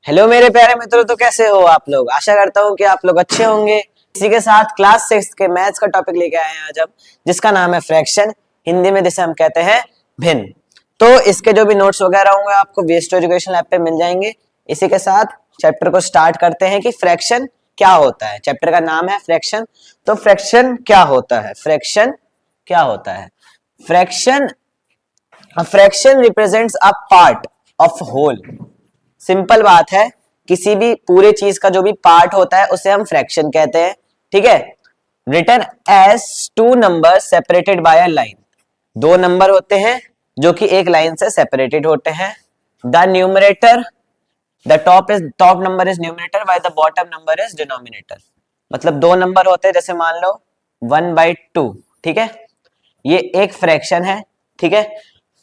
Hello मेरे प्यारे मित्रों, तो कैसे हो आप लोग। आशा करता हूँ कि आप लोग अच्छे होंगे। इसी के साथ क्लास 6 के मैथ्स का टॉपिक लेके आए हैं आज हम, जिसका नाम है फ्रैक्शन, हिंदी में जिसे हम कहते हैं भिन्न। तो इसके जो भी नोट्स वगैरह होंगे आपको वेस्ट एजुकेशन ऐप पे मिल जाएंगे। इसी के साथ चैप्टर को स्टार्ट करते हैं कि फ्रैक्शन क्या होता है। चैप्टर का नाम है फ्रैक्शन। तो फ्रैक्शन क्या होता है, फ्रैक्शन क्या होता है। Fraction fraction represents a part of whole. Simple बात है, किसी भी पूरे चीज का जो भी पार्ट होता है उसे हम फ्रैक्शन कहते हैं। ठीक है। Written as two number separated by a line. दो नंबर होते हैं जो कि एक लाइन से सेपरेटेड होते हैं। The numerator the top number is numerator by the bottom number is denominator. मतलब दो नंबर होते हैं, जैसे मान लो 1/2। ठीक है, ये एक फ्रैक्शन है। ठीक है,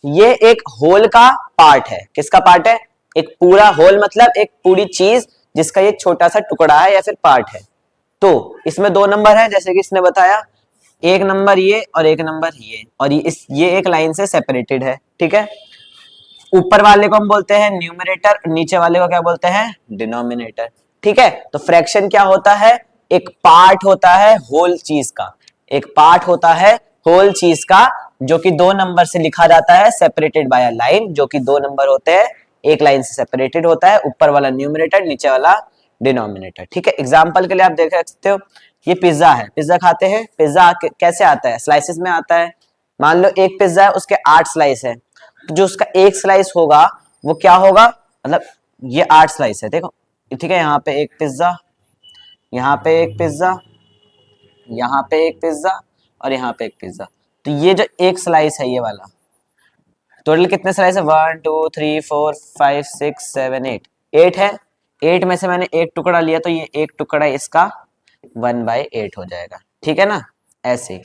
ये एक होल का पार्ट है। किसका पार्ट है? एक पूरा होल, मतलब एक पूरी चीज जिसका ये छोटा सा टुकड़ा है या फिर पार्ट है। तो इसमें दो नंबर है, जैसे कि इसने बताया, एक नंबर ये और एक नंबर ये, और ये एक लाइन से सेपरेटेड है। ठीक है, ऊपर वाले को हम बोलते हैं न्यूमरेटर, नीचे वाले को क्या बोलते हैं? डिनोमिनेटर। ठीक है, तो फ्रैक्शन क्या होता है? एक पार्ट होता है होल चीज का। एक पार्ट होता है होल चीज का, जो कि दो नंबर से लिखा जाता है, सेपरेटेड बाय अ लाइन, जो कि दो नंबर होते हैं, एक लाइन से सेपरेटेड होता है। ऊपर वाला न्यूमरेटर, नीचे वाला डिनोमिनेटर। ठीक है, एग्जाम्पल के लिए आप देख सकते हो, ये पिज्जा है, पिज्जा खाते हैं। पिज्जा कैसे आता है? स्लाइसेस में आता है। मान लो एक पिज्जा है, उसके 8 स्लाइस है, तो जो उसका एक स्लाइस होगा वो क्या होगा? मतलब ये 8 स्लाइस है, देखो। ठीक है, यहाँ पे एक पिज्जा, यहाँ पे एक पिज्जा, यहाँ पे एक पिज्जा और यहाँ पे एक पिज्जा। तो ये जो एक स्लाइस है, ये वाला टोटल कितने स्लाइस है? 1 2 3 4 5 6 7 8। 8 है। 8 में से मैंने एक टुकड़ा लिया, तो ये एक टुकड़ा इसका 1/8 हो जाएगा। ठीक है ना, ऐसे ही।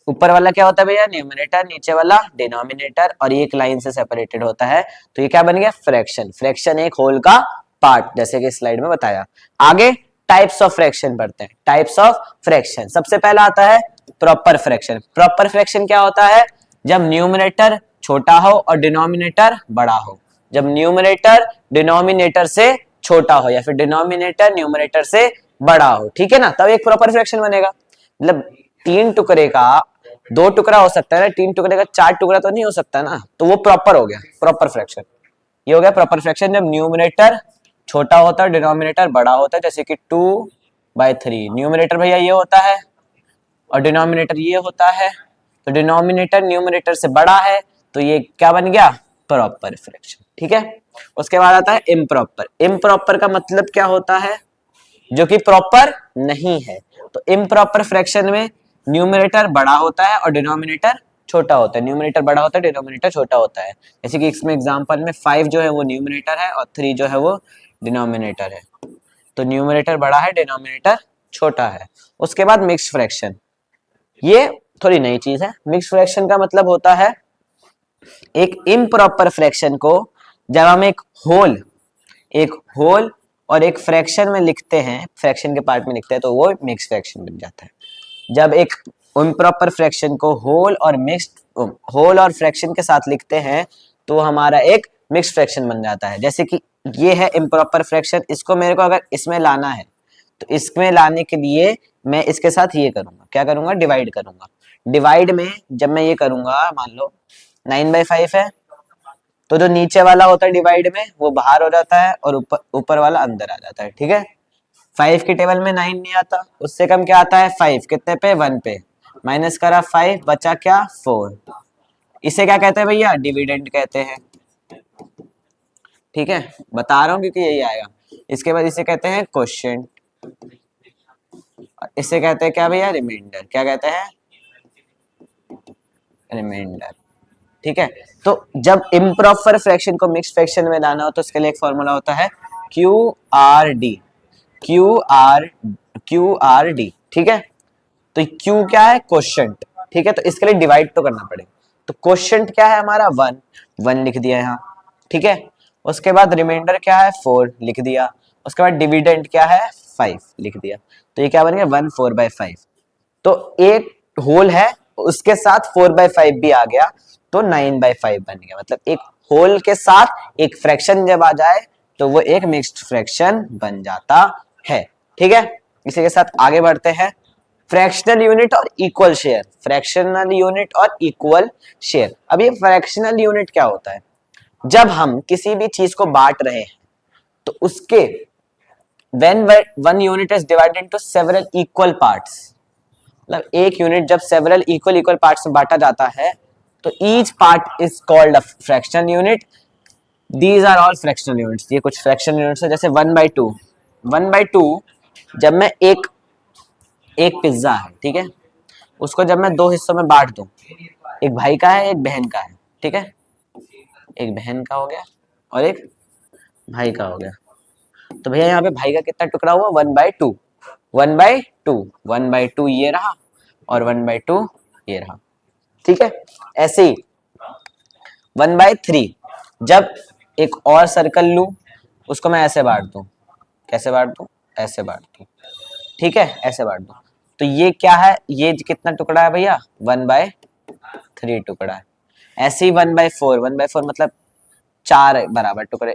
ऊपर वाला क्या होता है भैया? न्यूमरेटर, नीचे वाला डिनोमिनेटर, और ये एक लाइन से सेपरेटेड होता है। तो ये क्या बन गया? फ्रैक्शन। फ्रैक्शन एक होल का पार्ट, जैसे कि स्लाइड में बताया। आगे टाइप्स ऑफ फ्रैक्शन पढ़ते हैं। टाइप्स ऑफ फ्रैक्शन, सबसे पहला आता है प्रॉपर फ्रैक्शन। प्रॉपर फ्रैक्शन क्या होता है? जब न्यूमरेटर छोटा हो और डिनोमिनेटर बड़ा हो। जब न्यूमरेटर डिनोमिनेटर से छोटा हो या फिर डिनोमिनेटर न्यूमरेटर से बड़ा हो, ठीक है ना, तब एक प्रॉपर फ्रैक्शन बनेगा। मतलब तीन टुकड़े का दो टुकड़ा हो सकता है ना, तीन टुकड़े का चार टुकड़ा तो नहीं हो सकता ना, तो वो प्रॉपर हो गया प्रॉपर फ्रैक्शन। ये हो गया प्रॉपर फ्रैक्शन जब न्यूमरेटर छोटा होता है, डिनोमिनेटर बड़ा होता है। जैसे कि 2/3, न्यूमरेटर भैया ये होता है और डिनोमिनेटर ये होता है, तो डिनोमिनेटर न्यूमरेटर से बड़ा है, तो ये क्या बन गया? Proper fraction. ठीक है, उसके बाद आता है इम्प्रॉपर। इम्प्रॉपर का मतलब क्या होता है? जो कि प्रॉपर नहीं है। तो इम्प्रॉपर फ्रैक्शन में न्यूमरेटर बड़ा होता है और डिनोमिनेटर छोटा होता है। न्यूमरेटर बड़ा होता है, डिनोमिनेटर छोटा होता है। जैसे कि इसमें एग्जांपल में 5 जो है वो न्यूमरेटर है और 3 जो है वो डिनोमिनेटर है। तो न्यूमरेटर बड़ा है, डिनोमिनेटर छोटा है। उसके बाद मिक्स फ्रैक्शन, ये थोड़ी नई चीज है। मिक्स फ्रैक्शन का मतलब होता है एक इम्प्रॉपर फ्रैक्शन को जब हम एक होल और एक फ्रैक्शन में लिखते हैं, फ्रैक्शन के पार्ट में लिखते हैं, तो वो मिक्स फ्रैक्शन बन जाता है। जब एक इम्प्रॉपर फ्रैक्शन को होल और फ्रैक्शन के साथ लिखते हैं, तो हमारा एक मिक्स फ्रैक्शन बन जाता है। जैसे कि ये है इम्प्रॉपर फ्रैक्शन, इसको मेरे को अगर इसमें लाना है, तो इसमें लाने के लिए मैं इसके साथ ये करूंगा, क्या करूंगा? डिवाइड करूंगा। डिवाइड में जब मैं ये करूंगा, मान लो 9/5 है, तो जो नीचे वाला होता है डिवाइड में वो बाहर हो जाता है और ऊपर वाला अंदर आ जाता है। ठीक है, 5 की टेबल में 9 नहीं आता, उससे कम क्या आता है? 5 कितने पे? 1 पे। माइनस करा 5, बचा क्या? 4। इसे क्या कहते हैं भैया? डिविडेंड कहते हैं। ठीक है, बता रहा हूँ क्योंकि यही आएगा। इसके बाद इसे कहते हैं क्वोशिएंट, इसे कहते हैं क्या भैया? रिमाइंडर। क्या कहते हैं? रिमाइंडर। ठीक है, तो जब इम्प्रॉपर फ्रैक्शन को मिक्स फ्रैक्शन में लाना हो, तो इसके लिए एक फॉर्मूला होता है QRD। QRD। ठीक है, तो Q क्या है? क्वोशिएंट। ठीक है, तो इसके लिए डिवाइड तो करना पड़ेगा। तो क्वोशिएंट क्या है हमारा? 1 लिख दिया यहाँ। ठीक है, उसके बाद रिमाइंडर क्या है? 4 लिख दिया। उसके बाद डिविडेंड क्या है? 5 लिख दिया। तो ये क्या बन गया? 1/4/5। तो एक होल है, उसके साथ 4/5 भी आ गया, तो 9/5 बन गया। मतलब एक होल के साथ एक फ्रैक्शन जब आ जाए तो वो एक मिक्स्ड फ्रैक्शन बन जाता है। ठीक है, इसी के साथ आगे बढ़ते हैं। फ्रैक्शनल यूनिट और इक्वल शेयर, फ्रैक्शनल यूनिट और इक्वल शेयर। अब ये फ्रैक्शनल यूनिट क्या होता है? जब हम किसी भी चीज को बांट रहे हैं तो उसके when one unit is divided into several equal parts, मतलब एक यूनिट जब सेवरल इक्वल पार्ट्स में बांटा जाता है तो each part is called a fraction unit. These are all fractional units, ये कुछ फ्रैक्शन यूनिट्स है। जैसे 1/2, 1/2 जब मैं एक पिज्जा है, ठीक है, उसको जब मैं दो हिस्सों में बांट दूं, एक भाई का है एक बहन का है, ठीक है, एक बहन का हो गया और एक भाई का हो गया, तो भैया यहाँ पे भाई का कितना टुकड़ा हुआ? 1/2, 1/2, 1/2 ये रहा और 1/2 ये रहा। ठीक है, ऐसे ही 1/3 जब एक और सर्कल लूं, उसको मैं ऐसे बांट दूं, कैसे बांट दूं? ऐसे बांट दूं, ठीक है, ऐसे बांट दूं, तो ये क्या है? ये कितना टुकड़ा है भैया? 1/3 टुकड़ा है। ऐसे ही 1/4, 1/4 मतलब 4 बराबर टुकड़े,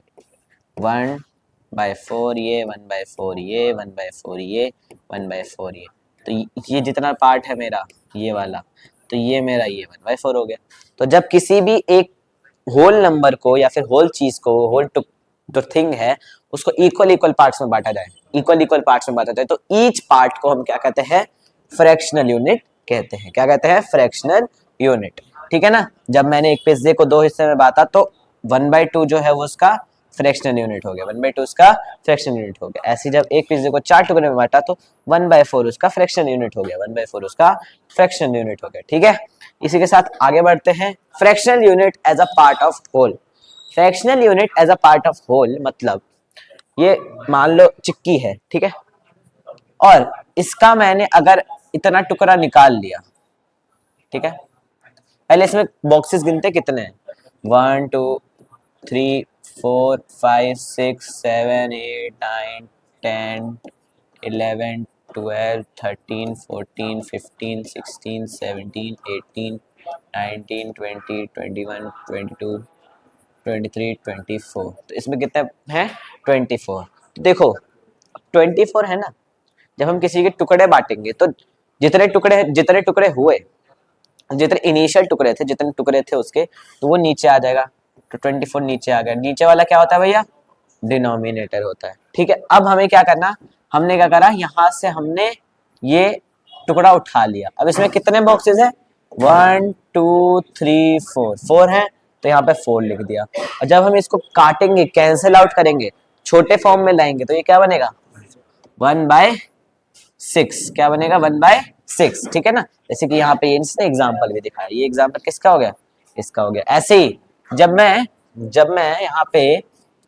1/4 ये, 1/4 ये, 1/4 ये, 1/4 ये, तो ये जितना पार्ट है मेरा ये वाला, तो ये मेरा ये 1/4 हो गया। तो जब किसी भी एक होल नंबर को या फिर होल चीज को, होल जो थिंग है उसको इक्वल पार्ट्स में बांटा जाए, इक्वल पार्ट्स में बांटा जाए, तो ईच पार्ट को हम क्या कहते हैं? फ्रैक्शनल यूनिट कहते हैं। क्या कहते हैं? Fractional unit. ठीक है ना, जब मैंने एक पिज्जे को दो हिस्से में बांटा तो 1/2 जो है वो उसका फ्रैक्शनल यूनिट हो गया, 1/2 उसका फ्रैक्शनल यूनिट हो गया। ऐसे जब एक पिज्जे को 4 टुकड़े में बांटा तो 1/4 उसका फ्रैक्शनल यूनिट हो गया, 1/4 उसका फ्रैक्शनल यूनिट हो गया। ठीक है, इसी के साथ आगे बढ़ते हैं। Fractional unit as a part of whole, fractional unit as a part of whole मतलब ये मान लो चिक्की है, ठीक है, और इसका मैंने अगर इतना टुकड़ा निकाल लिया, ठीक है, पहले इसमें बॉक्सेस गिनते कितने हैं? 1 2 3 4 5 6 7 8 9 10 11 12 13 14 15 16 17 18 19 20 21 22 23 24, तो इसमें कितने हैं? 24। तो देखो 24 है ना, जब हम किसी के टुकड़े बांटेंगे तो जितने टुकड़े हुए, जितने इनिशियल टुकड़े थे, जितने टुकड़े थे उसके, तो वो नीचे आ जाएगा, तो 24 नीचे आ गया। नीचे वाला क्या होता है भैया? डिनोमिनेटर होता है। ठीक है, अब हमें क्या करना? हमने क्या करा, यहाँ से हमने ये टुकड़ा उठा लिया। अब इसमें कितने बॉक्सेस हैं? 1 2 3 4, 4 है, तो यहाँ पे 4 लिख दिया। और जब हम इसको काटेंगे, कैंसिल आउट करेंगे, छोटे फॉर्म में लाएंगे, तो ये क्या बनेगा? 1/6। क्या बनेगा? 1/6। ठीक है ना, जैसे कि यहाँ पे ये इसने एग्जाम्पल भी दिखाया, ये एग्जाम्पल किसका हो गया? इसका हो गया। ऐसे ही जब मैं यहाँ पे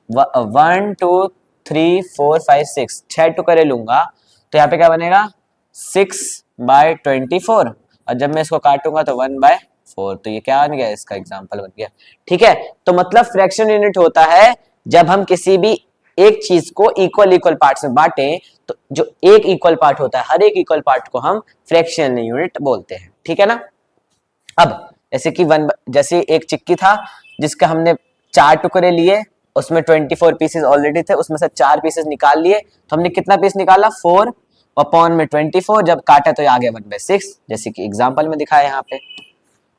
1 2 3 4 5 6 6 टुकड़े लूंगा, तो यहाँ पे क्या बनेगा? 6/24, और जब मैं इसको काटूंगा तो 1/4, तो ये क्या बन गया? इसका एग्जाम्पल बन गया। ठीक है, तो मतलब फ्रैक्शन यूनिट होता है जब हम किसी भी एक चीज को इक्वल पार्ट्स में बांटे, तो जो एक इक्वल पार्ट होता है, हर एक इक्वल पार्ट को हम फ्रैक्शनल यूनिट बोलते हैं। ठीक है ना, अब जैसे एक चिक्की था जिसका हमने 4 टुकड़े लिए, उसमें 24 पीसेस ऑलरेडी थे, उसमें से 4 पीसेस निकाल लिए, तो हमने कितना पीस निकाला? 4 अपॉन में 24, जब काटा तो आ गया 1/6, जैसे कि एग्जाम्पल में दिखाया यहाँ पे।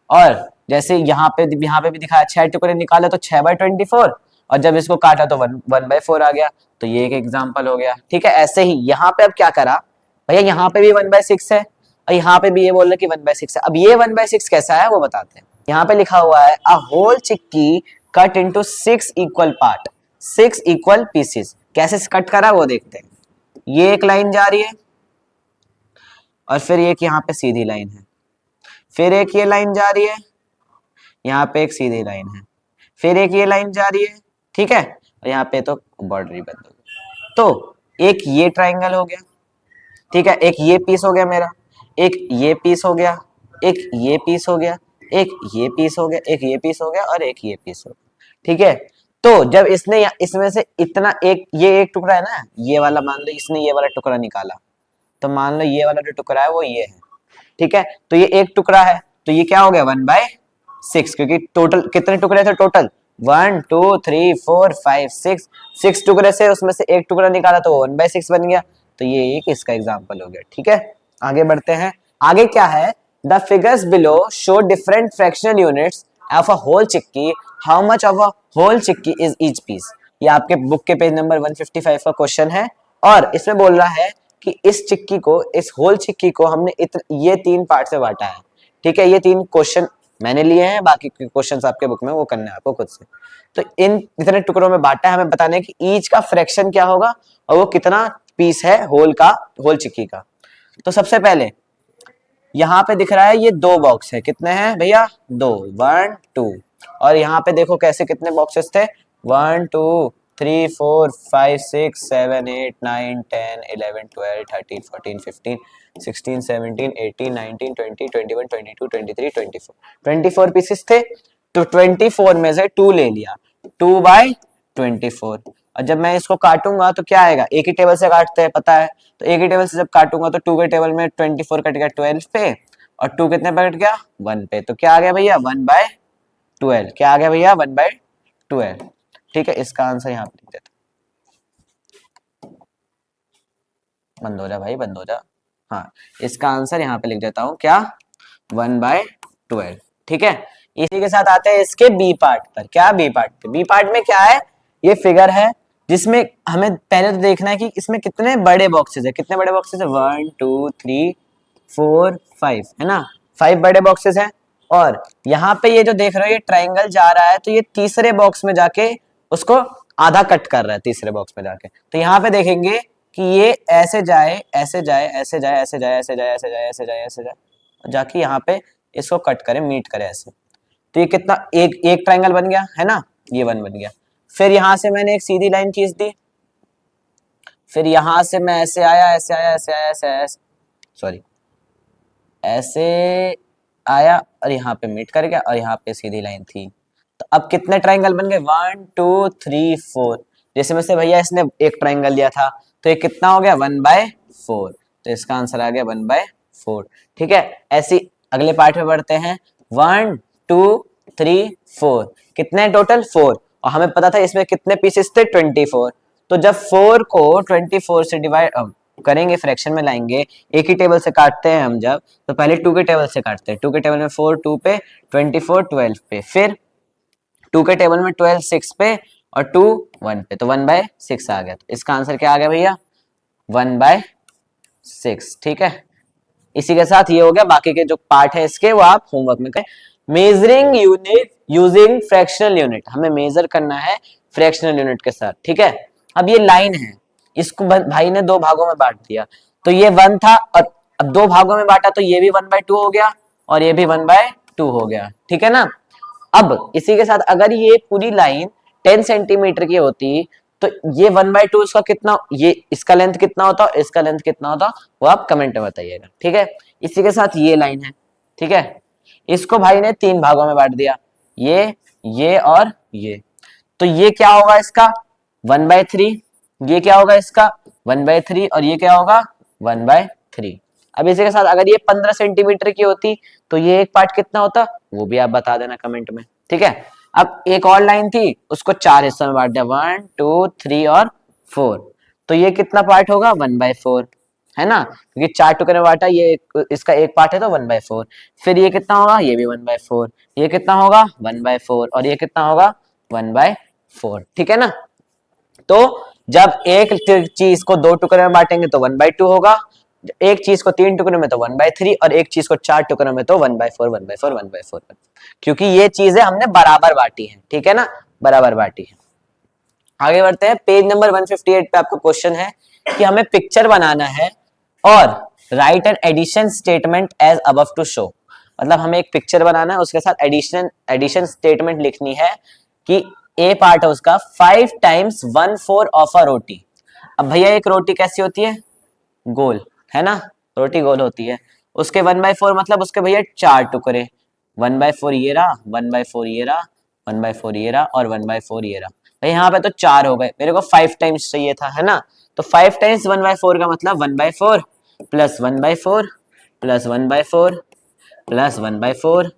और जैसे यहाँ पे भी दिखाया, 6 टुकड़े निकाले तो 6/24, और जब इसको काटा तो 1/4 आ गया, तो ये एक एग्जाम्पल हो गया। ठीक है, ऐसे ही यहाँ पे अब क्या करा भैया? यहाँ पे भी 1/6 है और यहाँ पे भी ये बोल रहे कि 1/6 है। अब ये 1/6 कैसा है वो बताते हैं। यहाँ पे लिखा हुआ है a whole chikki cut into 6 equal part, 6 equal pieces. कैसे कट करा वो देखते हैं। ये एक लाइन जा रही है और फिर एक यहाँ पे सीधी लाइन है, फिर एक ये लाइन जा रही है, यहाँ पे एक सीधी लाइन है, फिर एक ये लाइन जा रही है, ठीक है, और यहाँ पे तो बॉर्डर ही बंद हो गया। तो एक ये ट्राइंगल हो गया, ठीक है, एक ये पीस हो गया मेरा, एक ये पीस हो गया, एक ये पीस हो गया, एक ये पीस हो गया, एक ये पीस हो गया और एक ये पीस हो गया। ठीक है, तो जब इसने इसमें से इतना ये एक टुकड़ा है ना, ये वाला मान लो इसने ये वाला टुकड़ा निकाला, तो मान लो ये वाला जो टुकड़ा है वो ये है। ठीक है, तो ये एक टुकड़ा है, तो ये क्या हो गया? 1/6, क्योंकि टोटल कितने टुकड़े थे? टोटल 1 2 3 4 5 6, 6 टुकड़े से उसमें से एक टुकड़ा निकाला तो 1/6 बन गया। तो ये एक इसका एग्जाम्पल हो गया। ठीक है, आगे बढ़ते हैं। आगे क्या है, the figures below show different fractional units of a whole chikki, how much of a whole chikki is each piece. ये आपके बुक के पेज नंबर 155 का क्वेश्चन है और इसमें बोल रहा है कि इस चिक्की को, इस होल चिक्की को हमने ये 3 पार्ट से बांटा है। ठीक है, ये 3 क्वेश्चन मैंने लिए हैं, बाकी के क्वेश्चंस आपके बुक में वो करने हैं आपको खुद से। तो इन इतने टुकड़ों में बांटा है, हमें बताने कि ईच का फ्रैक्शन क्या होगा और वो कितना पीस है होल का, होल चिक्की का। तो सबसे पहले यहाँ पे दिख रहा है ये 2 बॉक्स है, कितने हैं भैया, 2, 1 2। और यहाँ पे देखो कैसे कितने बॉक्सेस थे, 1 2 3 4 5 6 7 8 9 10 11 12 13 14 15 16 17 18 19 20 21 22 23 24, 24 पीसेस थे। तो 24 में से 2 ले लिया, 2/24। और जब मैं इसको काटूंगा तो क्या आएगा, एक ही टेबल से काटते हैं पता है, तो एक ही टेबल से जब काटूंगा तो 2 के टेबल में 24 कट गया 12 पे, और 2 कितने पे कट गया, 1 पे। तो क्या आ गया भैया, 1/12। क्या आ गया भैया, 1/12। ठीक है, इसका आंसर यहाँ पे लिख देता, बंद हो जा भाई, बंद हो जा। हाँ, इसका आंसर यहाँ पे लिख देता हूँ, क्या, 1/12। ठीक है, इसी के साथ आते हैं इसके बी पार्ट पर। क्या बी पार्ट पे, बी पार्ट में क्या है, ये फिगर है जिसमें हमें पहले तो देखना है कि इसमें कितने बड़े बॉक्सेस है, कितने बड़े बॉक्सेस है, 1 2 3 4 5 है ना, 5 बड़े बॉक्सेस हैं। और यहाँ पे ये जो देख रहे हो ये ट्राइंगल जा रहा है, तो ये तीसरे बॉक्स में जाके उसको आधा कट कर रहा है, तीसरे बॉक्स में जाके। तो यहाँ पे देखेंगे कि ये ऐसे जाए, ऐसे जाए, ऐसे जाए, ऐसे जाए, ऐसे जाए, ऐसे जाए, ऐसे जाए, ऐसे जाए, जाके यहाँ पे इसको कट करे, मीट करे ऐसे। तो ये कितना, एक एक ट्रायंगल बन गया है ना, ये 1 बन गया। फिर यहां से मैंने एक सीधी लाइन खींच दी, फिर यहां से मैं ऐसे आया, ऐसे आया, ऐसे आया, ऐसे आया, सॉरी ऐसे आया और यहाँ पे मीट कर गया और यहाँ पे सीधी लाइन थी। तो अब कितने ट्रायंगल बन गए, 1 2 3 4। जैसे में से भैया इसने एक ट्रायंगल लिया था, तो ये कितना हो गया, 1/4। तो इसका आंसर आ गया 1/4। ठीक है, ऐसी अगले पार्ट में बढ़ते हैं। 1 2 3 4, कितने टोटल, 4। और हमें पता था इसमें कितने पीसेस थे, 24। तो जब 4 को 24 से डिवाइड करेंगे, फ्रैक्शन में लाएंगे, एक ही टेबल से काटते हैं हम जब, तो पहले 2 के टेबल से काटते हैं। 2 के टेबल में 4 2 पे, 24 12 पे, फिर 2 के टेबल में 12 6 पे और 2 1 पे, तो 1/6 आ गया। तो इसका आंसर क्या आ गया भैया, 1/6। ठीक है, इसी के साथ ये हो गया, बाकी के जो पार्ट है इसके वो आप होमवर्क में करें। Measuring unit using fractional unit, हमें मेजर करना है फ्रैक्शनल यूनिट के साथ। ठीक है, अब ये लाइन है, इसको भाई ने 2 भागों में बांट दिया, तो ये 1 था और अब 2 भागों में बांटा तो ये भी 1/2 हो गया और ये भी 1/2 हो गया। ठीक है ना, अब इसी के साथ अगर ये पूरी लाइन 10 सेंटीमीटर की होती तो ये 1/2 इसका कितना, ये इसका लेंथ कितना होता, इसका लेंथ कितना होता, वो आप कमेंट में बताइएगा। ठीक है, इसी के साथ ये लाइन है, ठीक है, इसको भाई ने 3 भागों में बांट दिया, ये और ये। तो ये क्या होगा इसका, 1/3। ये क्या होगा इसका, 1/3 और ये क्या होगा, 1/3। अब इसी के साथ अगर ये 15 सेंटीमीटर की होती तो ये एक पार्ट कितना होता, वो भी आप बता देना कमेंट में। ठीक है, अब एक और लाइन थी, उसको 4 हिस्सों में बांट दिया, 1 2 3 और 4। तो ये कितना पार्ट होगा, 1/4 है ना, क्योंकि 4 टुकड़े में बांटा, ये इसका एक पार्ट है तो 1/4। फिर ये कितना होगा, ये भी 1/4। ये कितना होगा, 1/4 और ये कितना होगा, 1/4। ठीक है ना, तो जब एक चीज को 2 टुकड़े में बांटेंगे तो 1/2 होगा, एक चीज को 3 टुकड़े में तो 1/3 और एक चीज को 4 टुकड़ों में तो 1/4 1/4 1/4, क्योंकि ये चीजें हमने बराबर बांटी है। ठीक है ना, बराबर बांटी है। आगे बढ़ते हैं, पेज नंबर 158 पे आपको क्वेश्चन है कि हमें पिक्चर बनाना है और write an addition statement as above to show. मतलब हमें एक पिक्चर बनाना है, उसके साथ एडिशन स्टेटमेंट लिखनी है कि ए पार्ट है उसका 5 टाइम्स 1/4 ऑफ अ रोटी। अब भैया एक रोटी कैसी होती है, गोल है ना, रोटी गोल होती है, उसके 1/4 मतलब उसके भैया 4 टुकड़े, 1/4 ये रहा, 1/4 ये रहा, 1/4 ये रहा और 1/4 ये रहा। भाई यहाँ पे तो 4 हो गए, मेरे को 5 टाइम्स चाहिए था, है ना, तो 5 टाइम्स 1/4 का मतलब 1/4 प्लस 1/4 प्लस 1/4 प्लस 1/4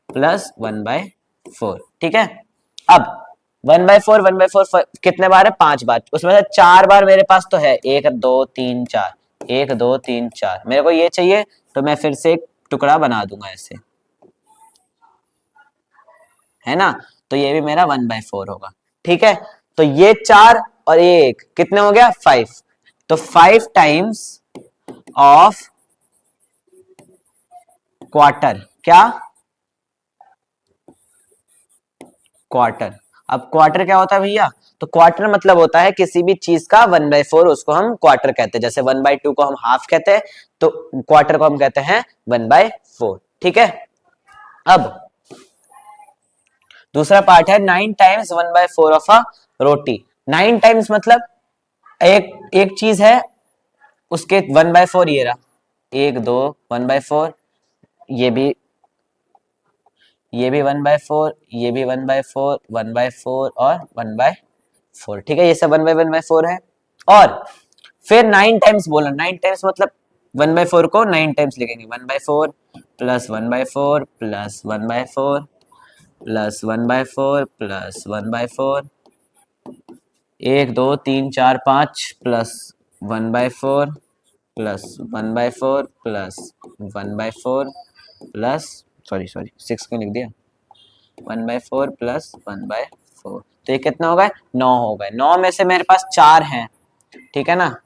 प्लस 1/4। 4, ठीक है। अब 1/4 कितने बार है? 5 बार। उसमें से 4 बार मेरे पास तो है, 1 2 3 4, 1 2 3 4। मेरे को ये चाहिए तो मैं फिर से एक टुकड़ा बना दूंगा ऐसे, है ना। तो ये भी मेरा 1/4 होगा, ठीक है। तो ये 4 और ये 1 कितने हो गया? 5। तो 5 टाइम्स ऑफ क्वार्टर, क्या? क्वार्टर। अब क्वार्टर क्या होता है भैया? तो क्वार्टर मतलब होता है किसी भी चीज का 1/4, उसको हम क्वार्टर कहते हैं। जैसे 1/2 को हम हाफ कहते हैं, तो क्वार्टर को हम कहते हैं 1/4, ठीक है। अब दूसरा पार्ट है 9 times 1/4 of a roti. 9 times मतलब एक एक चीज है, उसके 1/4 ये रहा, 1 2 1/4, ये भी 1/4, ये भी 1/4, 1/4 और 1/4, ठीक है। ये सब 1/4 है। और फिर 9 टाइम्स बोला, 9 टाइम्स मतलब 1/4 को 9 टाइम्स लिखेंगे, 1/4 plus 1/4 plus 1/4 plus 1/4 plus 1/4, 1 2 3 4 5 plus 1/4 plus 1/4 plus 1/4 plus, sorry 6 क्यों लिख दिया, 1/4 प्लस 1/4। तो ये कितना हो गया? 9 हो गए। 9 में से मेरे पास 4 हैं, ठीक है ना।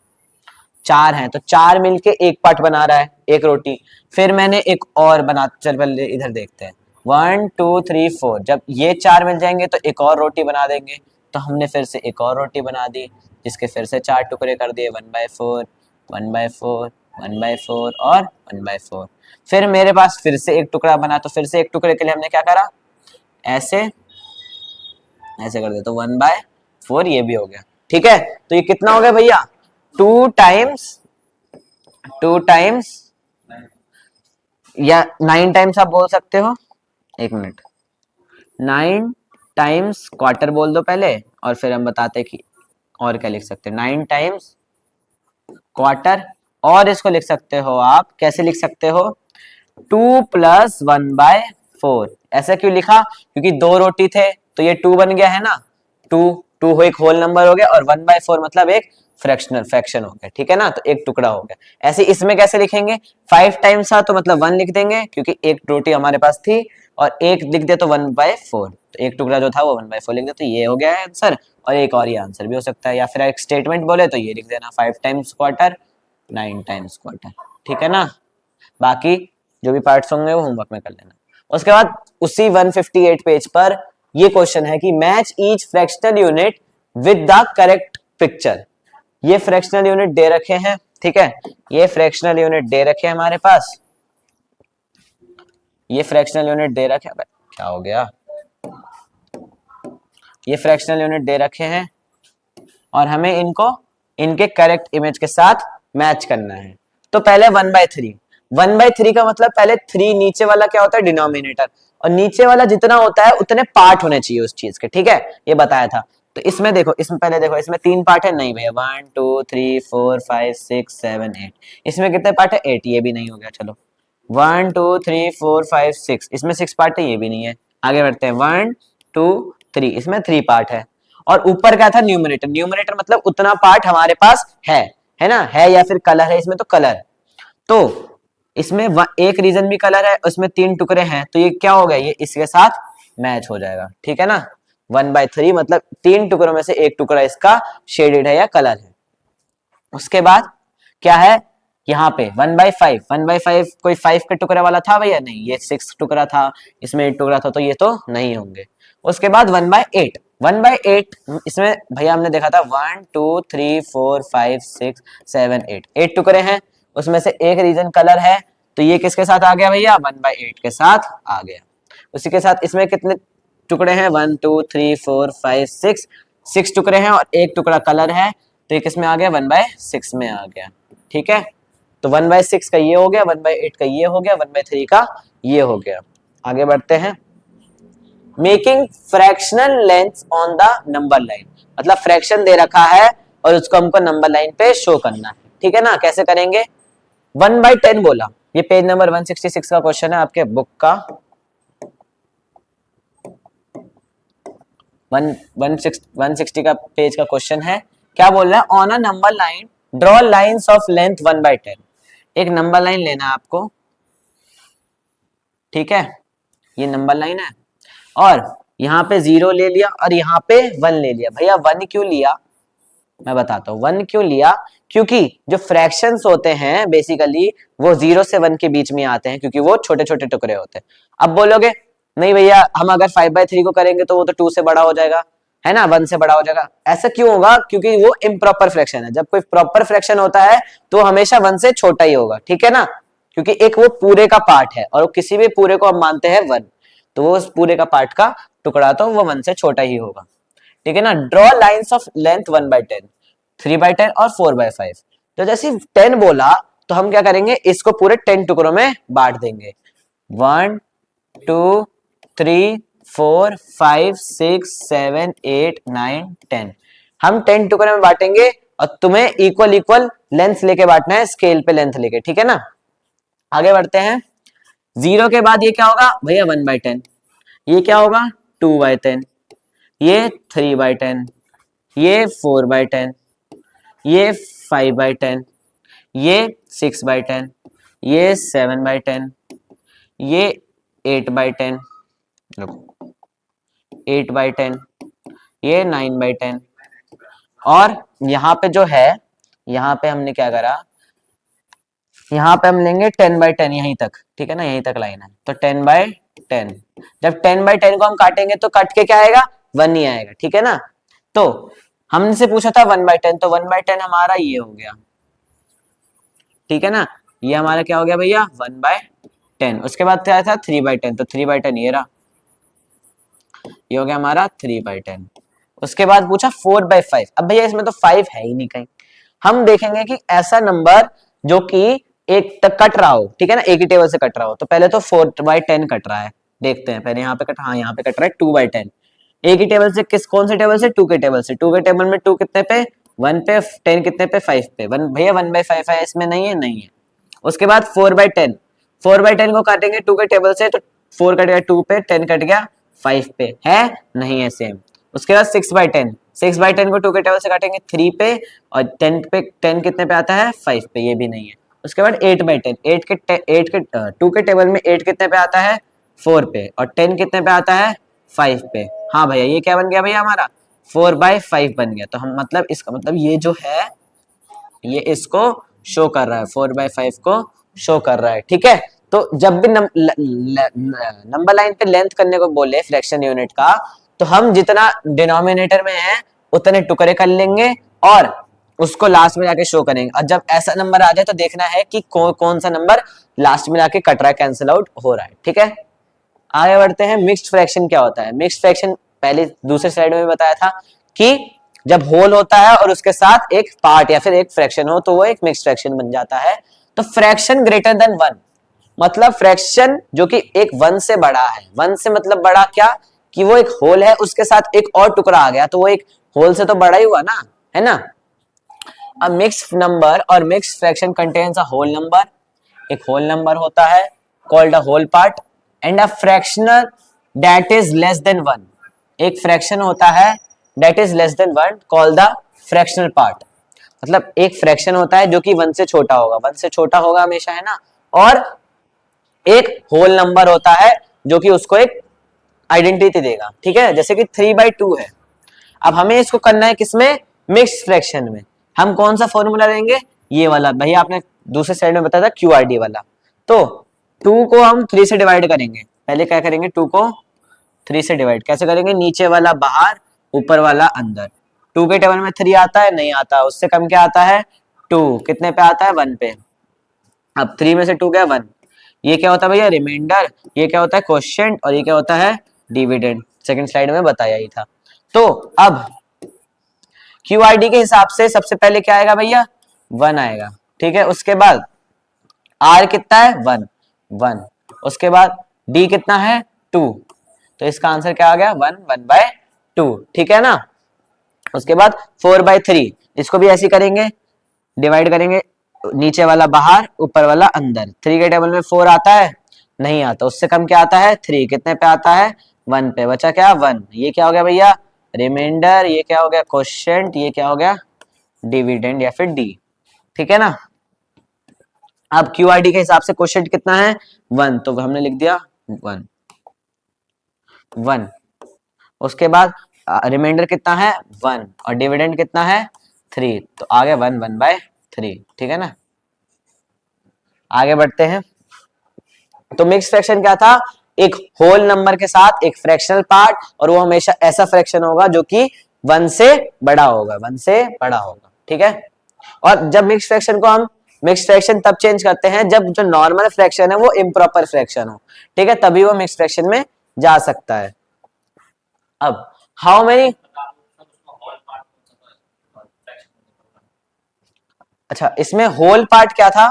4 हैं तो 4 मिलके एक पार्ट बना रहा है, एक रोटी। फिर मैंने एक और बना, चल पहले इधर देखते हैं। 1 2 3 4, जब ये 4 मिल जाएंगे तो एक और रोटी बना देंगे। तो हमने फिर से एक और रोटी बना दी, जिसके फिर से 4 टुकड़े कर दिए, 1/4 1/4 1/4 और 1/4। फिर मेरे पास फिर से एक टुकड़ा बना, तो फिर से एक टुकड़े के लिए हमने क्या करा, ऐसे ऐसे कर दिया, तो 1/4 ये भी हो गया, ठीक है। तो ये कितना हो गया भैया? 2 टाइम्स या 9 टाइम्स आप बोल सकते हो। एक मिनट, 9 टाइम्स क्वार्टर बोल दो पहले, और फिर हम बताते कि और क्या लिख सकते हैं। 9 टाइम्स क्वार्टर, और इसको लिख सकते हो आप, कैसे लिख सकते हो, 2 प्लस 1/4। ऐसा क्यों लिखा? क्योंकि 2 रोटी थे तो ये 2 बन गया है ना, 2 2 हो एक होल नंबर हो गया, और 1/4 मतलब एक फ्रैक्शन हो गया, ठीक है ना। तो एक टुकड़ा हो गया। ऐसे इसमें कैसे लिखेंगे? 5 टाइम्स था तो मतलब 1 लिख देंगे, क्योंकि एक रोटी हमारे पास थी, और एक लिख दे तो 1/4, तो एक टुकड़ा जो था वो 1/4 लिख दे, तो ये हो गया है आंसर। और एक और ये आंसर भी हो सकता है, या फिर एक स्टेटमेंट बोले तो ये लिख देना, 5 टाइम्स क्वार्टर 9 टाइम्स क्वार्टर, ठीक है ना। बाकी जो भी पार्ट्स होंगे वो होमवर्क में कर लेना। उसके बाद उसी 158 पेज पर ये क्वेश्चन है कि match each fractional unit with the correct picture. ये फ्रैक्शनल यूनिट दे रखे हैं, ठीक है। ये फ्रैक्शनल यूनिट दे रखे हैं हमारे पास, ये फ्रैक्शनल यूनिट दे रखे हैं, क्या हो गया, ये फ्रैक्शनल यूनिट दे रखे हैं, और हमें इनको इनके करेक्ट इमेज के साथ मैच करना है। तो पहले 1/3, 1/3 का मतलब पहले 3 नीचे वाला क्या होता है, डिनोमिनेटर, और नीचे वाला जितना होता है उतने पार्ट होने चाहिए उस चीज के, ठीक है। ये बताया था। तो इसमें देखो, इसमें पहले देखो, इसमें 3 पार्ट है, नहीं भैया, 1 2 3 4 5 6 7 8। इसमें कितने पार्ट है? 8, ये भी नहीं हो गया, चलो 1 2 3 4 5 6, इसमें 6 पार्ट है, ये भी नहीं है। आगे बढ़ते हैं, 1 2 3, इसमें 3 पार्ट है। और ऊपर क्या था? न्यूमरेटर। न्यूमरेटर मतलब उतना पार्ट हमारे पास है ना, है या फिर कलर है, इसमें तो कलर। तो इसमें एक रीजन भी कलर है, उसमें 3 टुकड़े हैं, तो ये क्या हो गया, ये इसके साथ मैच हो जाएगा, ठीक है ना। 1/3 मतलब 3 टुकड़ों में से एक टुकड़ा इसका शेडेड है या कलर है। उसके बाद क्या है, यहाँ पे 1/5, 1/5 कोई 5 के टुकड़े वाला था भैया? नहीं, ये 6 टुकड़ा था, इसमें 8 टुकड़ा था, तो ये तो नहीं होंगे। उसके बाद 1/8, 1/8 इसमें भैया हमने देखा था 1 2 3 4 5 6 7 8, 8 टुकड़े हैं, उसमें से एक रीजन कलर है, तो ये किसके साथ आ गया भैया? 1/8 के साथ आ गया। उसी के साथ इसमें कितने टुकड़े हैं? 1 2 3 4 5 6, 6 टुकड़े हैं और एक टुकड़ा कलर है, तो ये किस में आ गया? 1/6 में आ गया, ठीक है। तो 1/6 का ये हो गया, 1/8 का ये हो गया, 1/3 का ये हो गया। आगे बढ़ते हैं, making fractional length on the number line, मतलब फ्रैक्शन दे रखा है और उसको हमको नंबर लाइन पे शो करना है, ठीक है ना। कैसे करेंगे? 1/10 बोला, ये पेज नंबर 166 का क्वेश्चन है आपके बुक का। 160 का पेज का क्वेश्चन है। क्या बोल रहा है? On a number line draw lines of length 1/10। एक नंबर लाइन लेना है आपको, ठीक है, ये नंबर लाइन है और यहाँ पे 0 ले लिया और यहाँ पे 1 ले लिया। भैया 1 क्यों लिया, मैं बताता हूँ 1 क्यों लिया। क्योंकि जो फ्रैक्शंस होते हैं बेसिकली वो 0 से 1 के बीच में आते हैं, क्योंकि वो छोटे छोटे टुकड़े होते हैं। अब बोलोगे नहीं भैया हम अगर 5/3 को करेंगे तो वो तो 2 से बड़ा हो जाएगा, है ना, 1 से बड़ा हो जाएगा। ऐसा क्यों होगा? क्योंकि वो इम्प्रॉपर फ्रैक्शन है। जब कोई प्रॉपर फ्रैक्शन होता है तो हमेशा 1 से छोटा ही होगा, ठीक है ना, क्योंकि एक वो पूरे का पार्ट है और किसी भी पूरे को हम मानते हैं 1, तो वो उस पूरे का पार्ट का टुकड़ा तो वो 1 से छोटा ही होगा, ठीक है ना। ड्रॉ लाइंस ऑफ लेंथ 1/10, 3/10 और 4/5। तो जैसे 10 बोला तो हम क्या करेंगे, इसको पूरे 10 टुकड़ों में बांट देंगे। 1 2 3 4 5 6 7 8 9 10। हम 10 टुकड़े में बांटेंगे और तुम्हें इक्वल इक्वल लेंथ लेके बांटना है, स्केल पे लेंथ लेके, ठीक है ना। आगे बढ़ते हैं। 0 के बाद ये क्या होगा भैया 1/10, ये क्या होगा 2/10, ये 3/10, ये 4/10, ये 5/10, ये 6/10, ये 7/10, ये 8/10, 8/10, ये 9/10। और यहाँ पे जो है, यहाँ पे हमने क्या करा, यहाँ पे हम लेंगे 10/10 यहीं तक, ठीक है ना, यहीं तक लाइन है तो 10/10। जब 10/10 को हम काटेंगे तो कट के क्या आएगा 1 ही आएगा, ठीक है ना। तो हमसे पूछा था 1/10, तो 1/10 हमारा ये हो गया, ठीक है ना, ये हमारा क्या हो गया भैया 1/10। उसके बाद क्या था 3/10, तो 3/10 ये रहा, ये हो गया हमारा 3/10। उसके बाद पूछा 4/5। अब भैया इसमें तो 5 है ही नहीं कहीं। हम देखेंगे कि ऐसा नंबर जो कि एक तक कट रहा हो, ठीक है ना, एक ही टेबल से कट रहा हो। तो पहले तो 4/10 कट रहा है, देखते हैं पहले यहाँ पे कट, हाँ यहाँ पे कट रहा है 2/10। एक ही टेबल से, किस कौन से टेबल से, 2 के टेबल से। 2 के टेबल में 2 कितने पे 1 पे, 10 कितने पे 5 पे, 1 भैया 1/5 है, इसमें नहीं है, नहीं है। उसके बाद 4/10, 4/10 को काटेंगे 2 के टेबल से तो 4 कट गया 2 पे, 10 कट गया 5 पे, है नहीं है, सेम। उसके बाद 6/10, 6/10 को 2 के टेबल से काटेंगे 3 पे और 10 पे, 10 कितने पे आता है 5 पे, ये भी नहीं है। उसके बाद 8/10, 8 के 2 के टेबल में 8 कितने पे आता है 4 पे और 10 कितने पे आता है 5 पे। हाँ भैया ये क्या बन गया भैया हमारा 4/5 बन गया। तो हम मतलब इसका मतलब ये जो है ये इसको शो कर रहा है, 4/5 को शो कर रहा है, ठीक है। तो जब भी नंबर लाइन पे लेंथ करने को बोले फ्रैक्शन यूनिट का, तो हम जितना डिनोमिनेटर में है उतने टुकड़े कर लेंगे और उसको लास्ट में जाके शो करेंगे। और जब ऐसा नंबर आ जाए तो देखना है कि कौन सा नंबर लास्ट में जाके कट रहा है, कैंसिल आउट हो रहा है, ठीक है। आगे बढ़ते हैं। मिक्स्ड फ्रैक्शन क्या होता है? मिक्स्ड फ्रैक्शन पहले दूसरे स्लाइड में बताया था कि जब होल होता है और उसके साथ एक पार्ट या फिर एक फ्रैक्शन हो तो वो एक मिक्स्ड फ्रैक्शन बन जाता है। तो फ्रैक्शन ग्रेटर देन 1 मतलब फ्रैक्शन जो कि एक 1 से बड़ा है। 1 से मतलब बड़ा क्या, कि वो एक होल है उसके साथ एक और टुकड़ा आ गया तो वो एक होल से तो बड़ा ही हुआ ना, है ना। अ मिक्स्ड नंबर और mixed fraction contains a whole number. एक होल नंबर होता है called a whole part and a fractional that is less than 1। एक फ्रैक्शन होता है that is less than 1 called the fractional part. मतलब एक fraction होता है जो कि 1 से छोटा होगा, 1 से छोटा होगा हमेशा, है ना। और एक होल नंबर होता है जो कि उसको एक आइडेंटिटी देगा, ठीक है, जैसे कि 3/2 है। अब हमें इसको करना है किसमें, मिक्स्ड फ्रैक्शन में। हम कौन सा फॉर्मूला लेंगे, ये वाला भैया आपने दूसरे साइड में बताया था QRD वाला। तो 2 को हम 3 से डिवाइड करेंगे। पहले क्या करेंगे 2 को 3 से डिवाइड कैसे करेंगे, नीचे वाला बाहर ऊपर वाला अंदर। 2 के टेबल में 3 आता है, नहीं आता, उससे कम क्या आता है 2, कितने पे आता है 1 पे। अब 3 में से 2 गया 1, ये क्या होता है भैया रिमाइंडर, ये क्या होता है क्वोशिएंट और ये क्या होता है डिविडेंड। सेकंड स्लाइड में बताया ही था। तो अब QRD के हिसाब से सबसे पहले क्या आएगा भैया 1 आएगा, ठीक है। उसके बाद R कितना है 1 1, उसके बाद D कितना है 2, तो इसका आंसर क्या आ गया 1 1/2, ठीक है ना। उसके बाद 4/3, इसको भी ऐसे करेंगे, डिवाइड करेंगे, नीचे वाला बाहर ऊपर वाला अंदर। 3 के टेबल में 4 आता है, नहीं आता, उससे कम क्या आता है 3, कितने पे आता है 1 पे, बचा क्या 1, ये क्या हो गया भैया रिमाइंडर, ये क्या हो गया क्वोशिएंट, ये क्या हो गया डिविडेंड या फिर डी। ठीक है ना। अब क्यू आर डी के हिसाब से क्वोशिएंट कितना है 1, तो हमने लिख दिया 1 1। उसके बाद रिमाइंडर कितना है 1 और डिविडेंड कितना है 3, तो आ गया 1 1/3। ठीक है ना। आगे बढ़ते हैं। तो मिक्स फ्रैक्शन क्या था, एक होल नंबर के साथ एक फ्रैक्शनल पार्ट, और वो हमेशा ऐसा फ्रैक्शन होगा जो कि 1 से बड़ा होगा, 1 से बड़ा होगा। ठीक है। और जब मिक्स फ्रैक्शन को हम मिक्स फ्रैक्शन तब चेंज करते हैं जब जो नॉर्मल फ्रैक्शन है वो इम्प्रॉपर फ्रैक्शन हो। ठीक है, तभी वो मिक्स फ्रैक्शन में जा सकता है। अब हाउ मेनी, अच्छा इसमें होल पार्ट क्या था,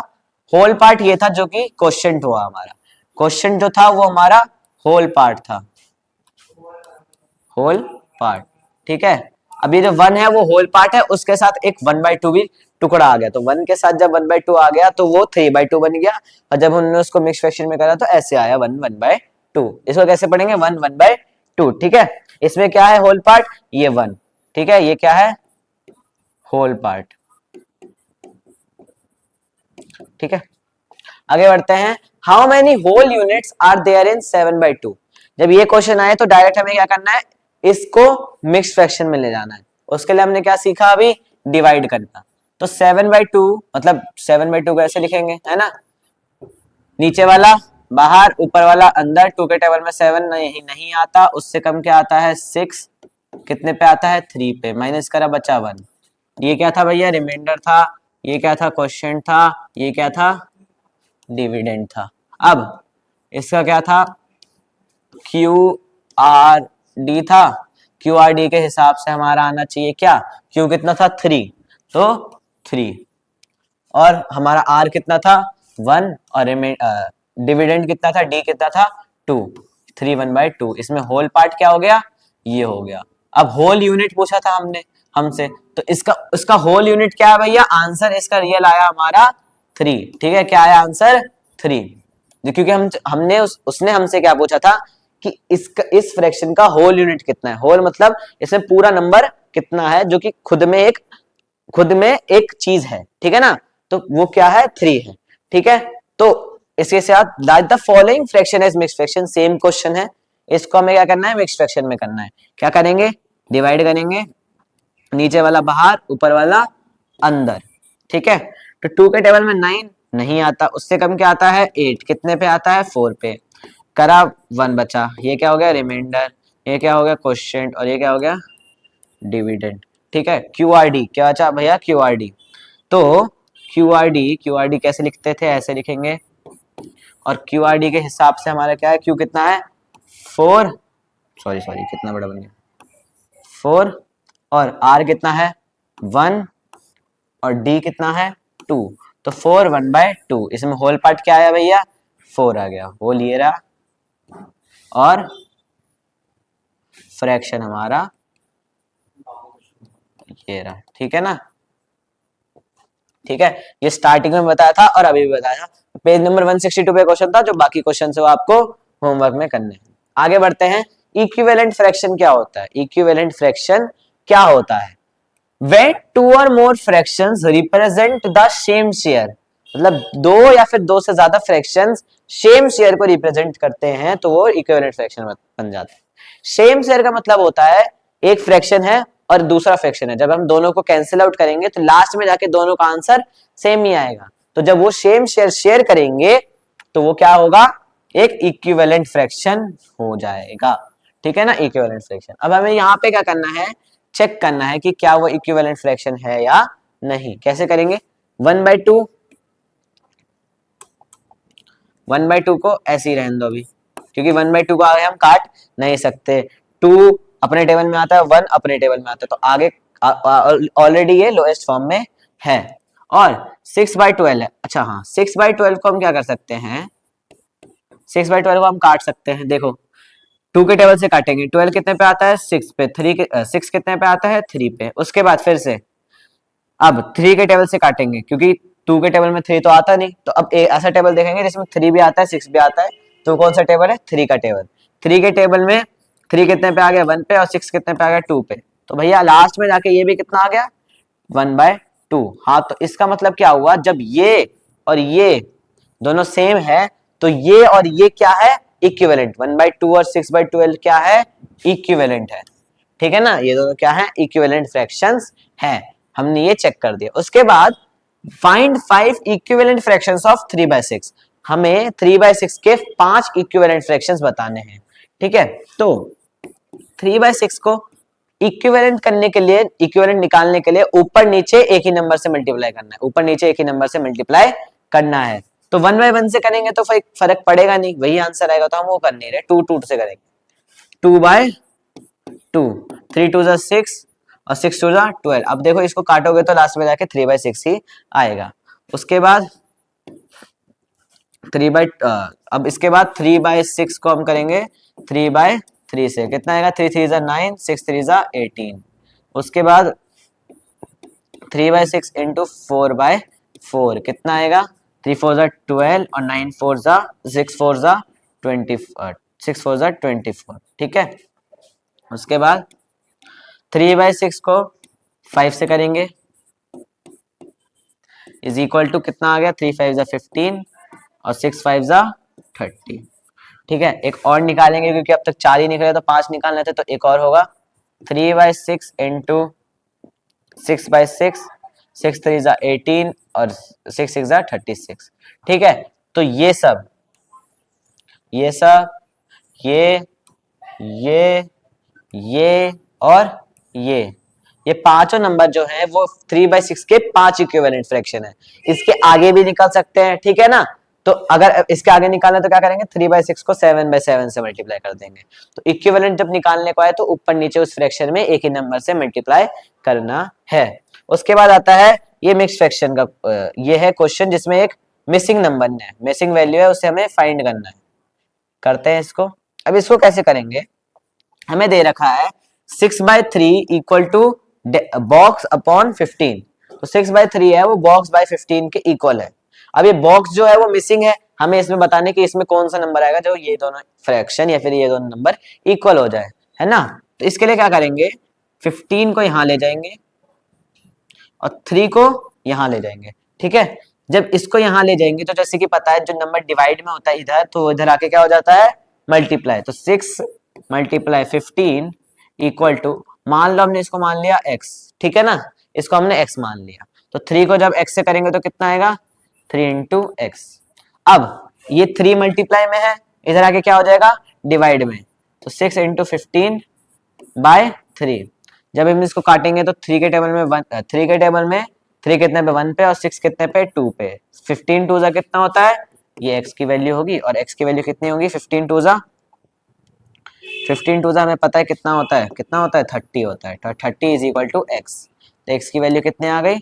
होल पार्ट ये था जो कि क्वोशिएंट हुआ हमारा, क्वोशिएंट जो था वो हमारा होल पार्ट था, होल पार्ट। ठीक है। अब ये जो 1 है वो होल पार्ट है, उसके साथ एक 1/2 भी टुकड़ा आ गया, तो 1 के साथ जब 1/2 आ गया तो वो 3/2 बन गया, और जब हमने उसको मिक्स फ्रैक्शन में करा तो ऐसे आया 1 1/2। इसको कैसे पढ़ेंगे 1 1/2। ठीक है। इसमें क्या है होल पार्ट, ये 1। ठीक है, ये क्या है होल पार्ट। ठीक है। आगे बढ़ते हैं। How many whole units are there in 7/2। जब ये क्वेश्चन आए तो डायरेक्ट हमें क्या करना है, इसको मिक्स फ्रैक्शन में ले जाना है। उसके लिए हमने क्या सीखा अभी, डिवाइड करना। तो 7/2 मतलब 7/2 को ऐसे लिखेंगे, है ना, नीचे वाला बाहर ऊपर वाला अंदर। 2 के टेबल में 7 नहीं आता, उससे कम क्या आता है 6, कितने पे आता है 3 पे, माइनस करा बचा 1। ये क्या था भैया रिमाइंडर था, ये क्या था क्वोशिएंट था, ये क्या था डिविडेंड था। अब इसका क्या था क्यू आर डी था, क्यू आर डी के हिसाब से हमारा आना चाहिए क्या, क्यू कितना था 3, तो 3, और हमारा आर कितना था 1, और डिविडेंड कितना था डी कितना था 2, 3 1/2। इसमें होल पार्ट क्या हो गया, ये हो गया। अब होल यूनिट पूछा था हमने हमसे, तो इसका होल यूनिट क्या है भैया, आंसर इसका रियल आया हमारा 3। ठीक है, क्या आया आंसर 3, क्योंकि हमने उसने हमसे क्या पूछा था कि इस फ्रैक्शन का होल यूनिट कितना है। होल मतलब इसमें पूरा नंबर कितना है जो कि खुद में एक चीज है। ठीक है ना, तो वो क्या है 3 है। ठीक है, तो इसके साथ like the following fraction as mix fraction, same question है, इसको हमें क्या करना है मिक्स फ्रैक्शन में करना है। क्या करेंगे, डिवाइड करेंगे, नीचे वाला बाहर ऊपर वाला अंदर। ठीक है, तो 2 के टेबल में 9 नहीं आता, उससे कम क्या आता है 8, कितने पे आता है 4 पे, करा 1 बचा, ये क्या हो गया रिमाइंडर, ये क्या हो गया क्वोशिएंट, और ये क्या हो गया डिविडेंड। ठीक है, क्यू आर डी क्या बचा भैया क्यू आर डी। तो क्यू आर डी कैसे लिखते थे, ऐसे लिखेंगे, और क्यू आर डी के हिसाब से हमारा क्या है, क्यू कितना है 4, सॉरी कितना बड़ा बन गया 4, और आर कितना है 1, और डी कितना है 2, तो 4 1/2। इसमें होल पार्ट क्या आया भैया 4 आ गया, होल ये रहा, और फ्रैक्शन हमारा ये रहा। ठीक है ना। ठीक है, ये स्टार्टिंग में बताया था और अभी भी बताया था। पेज नंबर 162 पे क्वेश्चन था, जो बाकी क्वेश्चन है वो आपको होमवर्क में करने हैं। आगे बढ़ते हैं। इक्विवेलेंट फ्रैक्शन क्या होता है, इक्विवेलेंट फ्रैक्शन क्या होता है, when two or more fractions represent the same share, मतलब दो या फिर दो से ज्यादा फ्रैक्शंस सेम शेयर को रिप्रेजेंट करते हैं तो वो इक्विवेलेंट फ्रैक्शन बन जाता है। सेम शेयर का मतलब होता है एक फ्रैक्शन है और दूसरा फ्रैक्शन है, जब हम दोनों को कैंसिल आउट करेंगे तो लास्ट में जाके दोनों का आंसर सेम ही आएगा। तो जब वो सेम शेयर करेंगे तो वो क्या होगा, एक इक्विवेलेंट फ्रैक्शन हो जाएगा। ठीक है ना, इक्विवेलेंट फ्रैक्शन। अब हमें यहाँ पे क्या करना है, चेक करना है कि क्या वो इक्विवेलेंट फ्रैक्शन है या नहीं। कैसे करेंगे, 1/2 को ऐसे ही रहने दो अभी, क्योंकि 1/2 को आगे हम काट नहीं सकते। 2 अपने टेबल में आता है, 1 अपने टेबल में आता है, तो आगे ऑलरेडी ये लोएस्ट फॉर्म में है। और 6/12 है, अच्छा हाँ 6/12 को हम क्या कर सकते हैं, 6/12 को हम काट सकते हैं। देखो 2 के टेबल से काटेंगे, 12 कितने पे आता है 6 पे, 6 कितने पे आता है 3 पे। उसके बाद फिर से अब 3 के टेबल से काटेंगे, क्योंकि 2 के टेबल में 3 तो आता नहीं, तो अब ऐसा टेबल देखेंगे जिसमें 3 भी आता है 6 भी आता है, तो कौन सा टेबल है 3 का टेबल। 3 के टेबल में 3 कितने पे आ गया 1 पे, और 6 कितने पे आ गया 2 पे। तो भैया लास्ट में जाके ये भी कितना आ गया 1/2। हाँ, तो इसका मतलब क्या हुआ, जब ये और ये दोनों सेम है तो ये और ये क्या है, इक्विवेलेंट। 1/2 और 6/12 क्या है, इक्विवेलेंट है। ठीक है ना, ये दोनों क्या है, इक्विवेलेंट फ्रैक्शंस हैं। हमने ये चेक कर दिया। उसके बाद फाइंड 5 इक्विवेलेंट फ्रैक्शंस ऑफ 3/6। हमें 3/6 के 5 इक्विवेलेंट फ्रैक्शंस बताने हैं। ठीक है, तो 3/6 को इक्विवेलेंट करने के लिए, इक्विवेलेंट निकालने के लिए ऊपर नीचे एक ही नंबर से मल्टीप्लाई करना है, ऊपर नीचे एक ही नंबर से मल्टीप्लाई करना है। तो 1/1 से करेंगे तो फर्क पड़ेगा नहीं, वही आंसर आएगा, तो हम वो कर नहीं रहे, 2 से करेंगे। 2/2, 3 2 6 और 6 2 12। अब देखो इसको काटोगे तो लास्ट में जाके 3/6 ही आएगा। उसके बाद अब इसके बाद 3/6 को हम करेंगे 3/3 से, कितना आएगा, 3 3 9, 6 3 18। उसके बाद 3/6 इंटू 4/4 कितना आएगा, 3 4 12 और 9 4 6 4 20, 6 4 24। ठीक है, उसके बाद 3/6 को 5 से करेंगे, इज इक्वल टू कितना आ गया, 3 5 15 और 6 5 30। ठीक है, एक और निकालेंगे क्योंकि अब तक 4 ही निकले, तो 5 निकालने थे, तो एक और होगा 3/6 इंटू 6/6, 6 3 18 और 6 6 36। ठीक है, तो ये सब ये और ये पांचों नंबर जो है वो 3/6 के 5 इक्विवेलेंट फ्रैक्शन है। इसके आगे भी निकाल सकते हैं, ठीक है ना। तो अगर इसके आगे निकालना तो क्या करेंगे, 3/6 को 7/7 से मल्टीप्लाई कर देंगे। तो इक्विवेलेंट जब निकालने को आए तो ऊपर नीचे उस फ्रैक्शन में एक ही नंबर से मल्टीप्लाई करना है। उसके बाद आता है ये मिक्स फ्रैक्शन का, ये है क्वेश्चन जिसमें एक मिसिंग नंबर है, मिसिंग वैल्यू है, उसे हमें फाइंड करना है। करते हैं इसको। अब इसको कैसे करेंगे, हमें दे रखा है 6/3 इक्वल टू बॉक्स अपॉन 15। तो 6/3 है वो बॉक्स बाय 15 के इक्वल है। अब ये बॉक्स जो है वो मिसिंग है, हमें इसमें बताने कि इसमें कौन सा नंबर आएगा जो ये दोनों फ्रैक्शन या फिर ये दोनों नंबर इक्वल हो जाए, है ना। तो इसके लिए क्या करेंगे, 15 को यहां ले जाएंगे और 3 को यहां ले जाएंगे। ठीक है, जब इसको यहां ले जाएंगे तो जैसे कि पता है जो नंबर डिवाइड में होता है इधर, तो इधर आके क्या हो जाता है, मल्टीप्लाई। तो 6 × 15 इक्वल टू, मान लो हमने इसको मान लिया x, ठीक है ना, इसको हमने x मान लिया। तो 3 को जब x से करेंगे तो कितना आएगा, 3 × x। अब ये 3 मल्टीप्लाई में है, इधर आके क्या हो जाएगा, डिवाइड में। तो 6 × 15/3। जब हम इसको काटेंगे तो 3 के टेबल में 3 कितने पे 1 पे और 6 कितने पे 2 पे। 15 2 कितना होता है, ये x की वैल्यू होगी, और x की वैल्यू कितनी होगी, 15 2 हमें पता है कितना होता है, 30 होता है। तो 30 इज इक्वल टू x। तो x की वैल्यू कितने आ गई,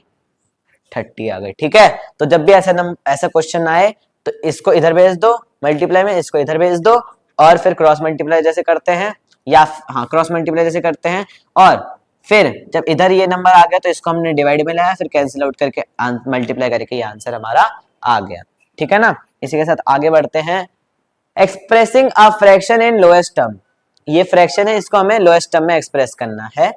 30 आ गई। ठीक है, तो जब भी ऐसा क्वेश्चन आए तो इसको इधर भेज दो मल्टीप्लाई में, इसको इधर भेज दो, और फिर क्रॉस मल्टीप्लाई जैसे करते हैं, या हाँ क्रॉस मल्टीप्लाई जैसे करते हैं, और फिर जब इधर ये नंबर आ गया तो इसको हमने डिवाइड में लाया, फिर कैंसिल आउट करके मल्टीप्लाई करके ये आंसर हमारा आ गया। ठीक है ना, इसी के साथ आगे बढ़ते हैं। Expressing a fraction in lowest term, ये फ्रैक्शन है, इसको हमें लोएस्ट टर्म में एक्सप्रेस करना है।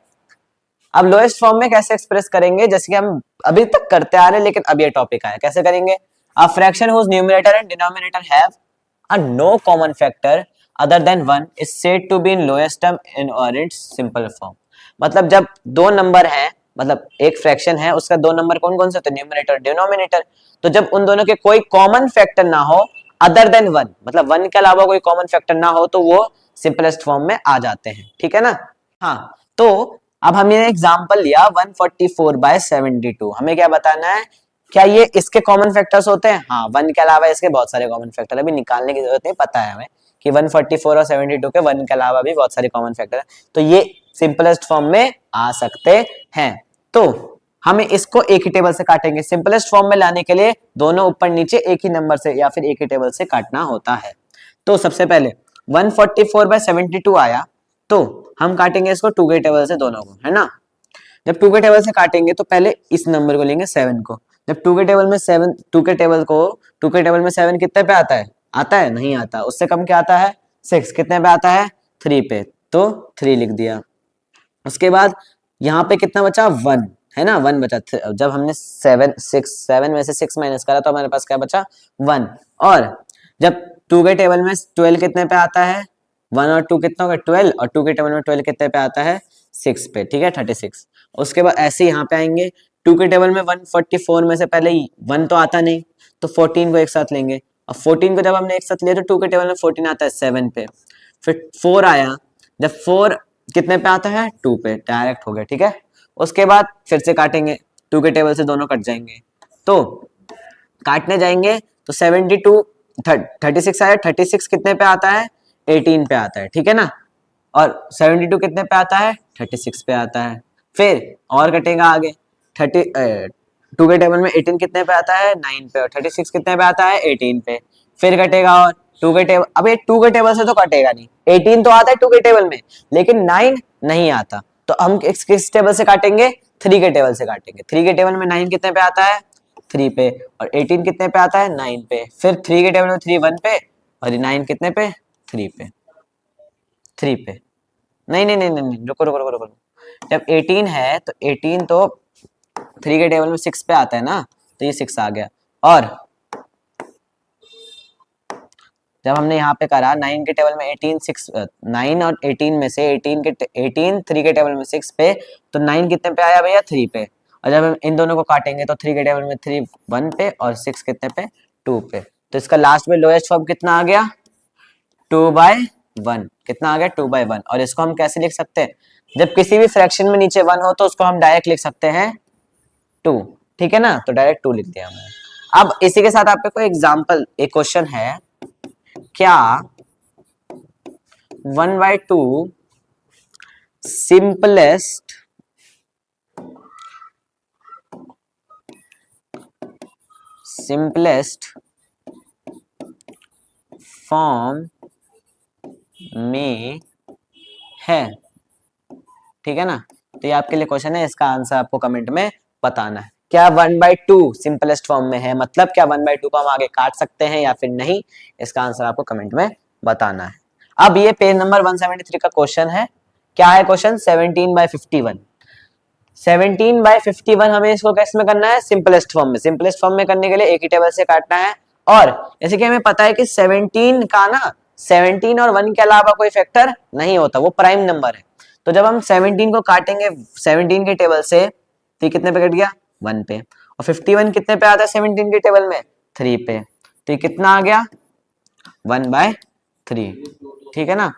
अब लोएस्ट फॉर्म में कैसे एक्सप्रेस करेंगे, जैसे कि हम अभी तक करते आ रहे हैं, लेकिन अब ये टॉपिक आया, कैसे करेंगे। A fraction whose numerator and denominator have a no common factor other than 1 is said to be in lowest term in और इट्स सिंपल फॉर्म। मतलब जब दो नंबर है, मतलब एक फ्रैक्शन है, उसका दो नंबर कौन कौन से होते हैं, न्यूमरेटर डिनोमिनेटर। तो जब उन दोनों के कोई कॉमन फैक्टर ना हो अदर देन 1, मतलब 1 के अलावा कोई कॉमन फैक्टर ना हो, तो वो सिंपलेस्ट फॉर्म में आ जाते हैं। ठीक है ना। हाँ, तो अब हमने एग्जांपल लिया 144/72। हमें क्या बताना है, क्या ये इसके कॉमन फैक्टर्स होते हैं। हाँ, 1 के अलावा इसके बहुत सारे कॉमन फैक्टर, अभी निकालने की जरूरत नहीं, पता है हमें कि 144 और 72 के 1 के अलावा भी बहुत सारे कॉमन फैक्टर है, तो ये सिंपलेस्ट फॉर्म में आ सकते हैं। तो हमें इसको एक ही टेबल से काटेंगे। सिंपलेस्ट फॉर्म में लाने के लिए दोनों ऊपर नीचे एक ही नंबर से या फिर एक ही टेबल से काटना होता है। तो सबसे पहले 144/72 आया, तो हम काटेंगे इसको 2 के टेबल से दोनों को, है ना। जब 2 के टेबल से काटेंगे तो पहले इस नंबर को लेंगे 7 को। जब 2 के टेबल में 7 कितने पे आता है, नहीं आता, उससे कम क्या आता है 6, कितने पे आता है 3 पे। तो 3 लिख दिया। उसके बाद यहाँ पे कितना बचा 1 है ना, 1 बचा। जब हमने 7 में से 6 माइनस करा तो हमारे पास क्या बचा 1। और जब 2 के टेबल में 12 कितने पे आता है, 1 और 2 कितना होगा 12, और 2 के टेबल में 12 कितने पे आता है 6 पे, ठीक है 36। उसके बाद ऐसे यहाँ पे आएंगे 2 के टेबल में 144 में से पहले 1 तो आता नहीं, तो 14 को एक साथ लेंगे, और 14 को जब हमने एक साथ लिया तो 2 के टेबल में 14 आता है 7 पे, फिर 4 आया, जब 4 कितने पे आता है 2 पे, डायरेक्ट हो गया, ठीक है। उसके बाद फिर से काटेंगे, 2 के टेबल से दोनों कट जाएंगे, तो काटने जाएंगे तो 72 36 आया, 36 कितने पे आता है 18 पे आता है, ठीक है ना। और 72 कितने पे आता है 36 पे आता है। फिर और कटेगा आगे, 2 के टेबल में 18 कितने पे आता है 9 पे, और 36 कितने पे आता है 18 पे। फिर कटेगा और 2 के टेबल, अब ये 2 के टेबल से तो कटेगा नहीं, 18 तो आता है 2 के टेबल में, लेकिन 9 नहीं आता, तो हम किस टेबल से काटेंगे 3 के टेबल से काटेंगे। 3 के टेबल में 9 कितने पे आता है 3 पे, और 18 कितने पे आता है 9 पे। फिर 3 के टेबल में 3 1 पे, और 9 कितने पे 3 पे, 3 पे। नहीं नहीं नहीं नहीं, रुको रुको रुको रुको, जब 18 है तो 18 तो 3 के टेबल में 6 पे आता है ना, तो ये 6 आ गया। और जब हमने यहाँ पे करा 9 के टेबल में 18 6 9 और 18 में से 18 3 के टेबल में 6 पे, तो 9 कितने पे आया भैया 3 पे। और जब हम इन दोनों को काटेंगे तो 3 के टेबल में 3 1 पे, और 6 कितने पे 2 पे, तो इसका लास्ट में लोएस्ट फॉर्म कितना आ गया 2/1, कितना आ गया 2/1। और इसको हम कैसे लिख सकते हैं, जब किसी भी फ्रैक्शन में नीचे 1 हो तो उसको हम डायरेक्ट लिख सकते हैं 2, ठीक है ना, तो डायरेक्ट 2 लिख दिया हमने। अब इसी के साथ आपके कोई एग्जांपल, एक क्वेश्चन है, क्या 1/2 सिंपलेस्ट फॉर्म में है, ठीक है ना। तो ये आपके लिए क्वेश्चन है, इसका आंसर आपको कमेंट में बताना है। क्या 1/2 सिंपलेस्ट फॉर्म में है, मतलब क्या 1/2 को हम आगे काट सकते हैं या फिर नहीं, इसका आंसर आपको कमेंट में बताना है। अब ये पेज नंबर 173 का क्वेश्चन है। क्या है क्वेश्चन 17/51। 17/51 हमें इसको कैसे में करना है सिंपलेस्ट फॉर्म में। सिंपलेस्ट फॉर्म में करने के लिए एक ही टेबल से काटना है, और जैसे कि हमें पता है कि 17 का ना 17 और 1 के अलावा कोई फैक्टर नहीं होता, वो प्राइम नंबर है। तो जब हम 17 को काटेंगे 17 के टेबल से, तो ये कितने पे कट गया 1 पे, और 51 कितने पे आता है 17 के टेबल में 3 पे, तो ये कितना आ गया 1/3, ठीक है ना।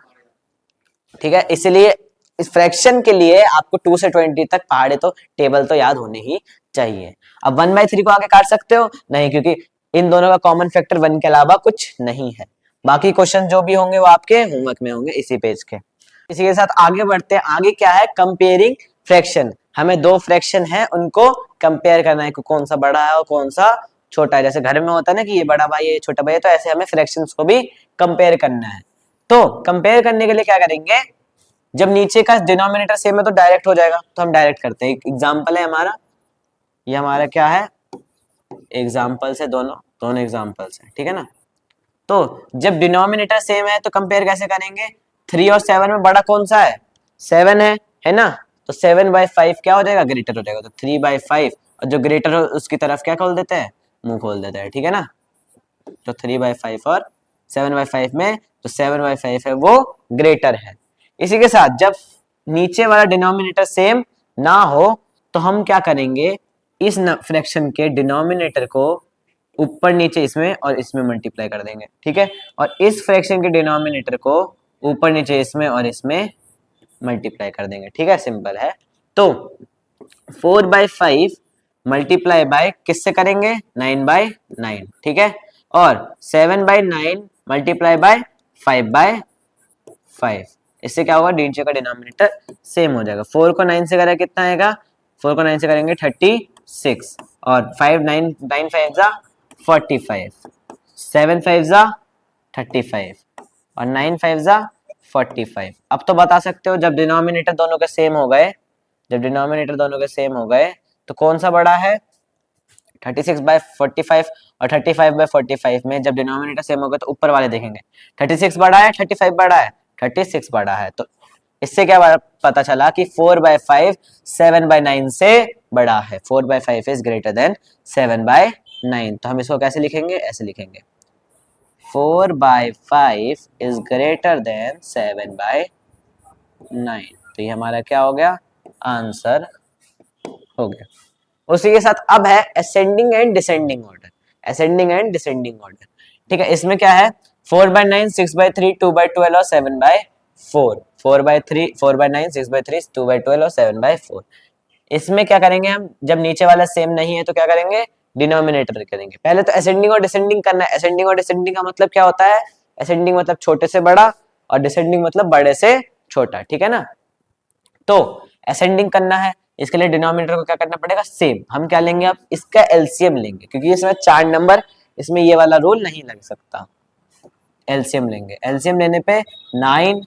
ठीक है, इसलिए इस फ्रैक्शन के लिए आपको 2 से 20 तक पहाड़े तो टेबल तो याद होने ही चाहिए। अब 1/3 को आगे काट सकते हो नहीं, क्योंकि इन दोनों का कॉमन फैक्टर 1 के अलावा कुछ नहीं है। बाकी क्वेश्चन जो भी होंगे वो आपके होमवर्क में होंगे इसी पेज के। इसी के साथ आगे बढ़ते हैं। आगे क्या है कंपेयरिंग फ्रैक्शन। हमें दो फ्रैक्शन है उनको कंपेयर करना है कि कौन सा बड़ा है और कौन सा छोटा है। जैसे घर में होता है ना कि ये बड़ा भाई है ये छोटा भाई है, तो ऐसे हमें फ्रैक्शंस को भी कंपेयर करना है। तो कंपेयर करने के लिए क्या करेंगे, जब नीचे का डिनोमिनेटर सेम है तो डायरेक्ट हो जाएगा, तो हम डायरेक्ट करते हैं। एक एग्जांपल है हमारा, ये हमारा क्या है एग्जांपल्स है, दोनों एग्जांपल्स है, ठीक है ना। तो जब डिनोमिनेटर सेम है तो कंपेयर कैसे करेंगे, 3 और 7 में बड़ा कौन सा है 7 है ना, तो 7/5 क्या हो जाएगा ग्रेटर हो जाएगा, तो 3/5, और जो ग्रेटर हो उसकी तरफ क्या खोल देते हैं मुंह खोल देते हैं, ठीक है ना। तो 3/5 और 7/5 में तो 7/5 है वो ग्रेटर है। इसी के साथ जब नीचे वाला डिनोमिनेटर सेम ना हो तो हम क्या करेंगे, इस फ्रैक्शन के डिनोमिनेटर को ऊपर नीचे इसमें और इसमें मल्टीप्लाई कर देंगे, ठीक है। और इस फ्रैक्शन के डिनोमिनेटर को ऊपर नीचे इसमें और इसमें मल्टीप्लाई कर देंगे, ठीक है, सिंपल है। तो 4/5 मल्टीप्लाई बाय किससे करेंगे 9/9, ठीक है। और 7/9 मल्टीप्लाई बाय 5/5, इससे क्या होगा नीचे का डिनोमिनेटर सेम हो जाएगा। 4 को 9 से करें कितना आएगा, 4 को 9 से करेंगे 36, और 5 9 9 5 जा 45, 7 5 जा 35, और 9 5 जा 45। अब तो बता सकते हो जब डिनोमिनेटर दोनों के सेम हो गए, जब डिनोमिनेटर दोनों के सेम हो गए तो कौन सा बड़ा है 36/45, और 35/45 में जब डिनोमिनेटर सेम होगा तो ऊपर वाले देखेंगे 36 बड़ा है 35 बड़ा है 36 बड़ा है, तो इससे क्या पता चला कि 4/5 7/9 से बड़ा है। 4/5 इज ग्रेटर देन 7/9। तो हम इसको कैसे लिखेंगे, ऐसे लिखेंगे 4/5 इज ग्रेटर देन 7/9। तो ये हमारा क्या हो गया, आंसर हो गया। उसी के साथ अब है ascending and descending order. Ascending and descending order, ठीक है। इसमें क्या है, 4/9 6/3 2/12 और 7/4। 4/3 4/9 6/3 2/12 और 7/4। इसमें क्या करेंगे हम, जब नीचे वाला सेम नहीं है तो क्या करेंगे, डिनोमिनेटर करेंगे। पहले तो असेंडिंग और डिसेंडिंग करना है। असेंडिंग और डिसेंडिंग का मतलब क्या होता है, असेंडिंग मतलब छोटे से बड़ा और डिसेंडिंग मतलब बड़े से छोटा, ठीक है ना। तो असेंडिंग करना है, इसके लिए डिनोमिनेटर को क्या करना पड़ेगा, सेम। हम क्या लेंगे, अब इसका एलसीएम लेंगे, क्योंकि इसमें 4 नंबर, इसमें ये वाला रूल नहीं लग सकता। एलसीएम लेंगे, एलसीएम लेने पे 9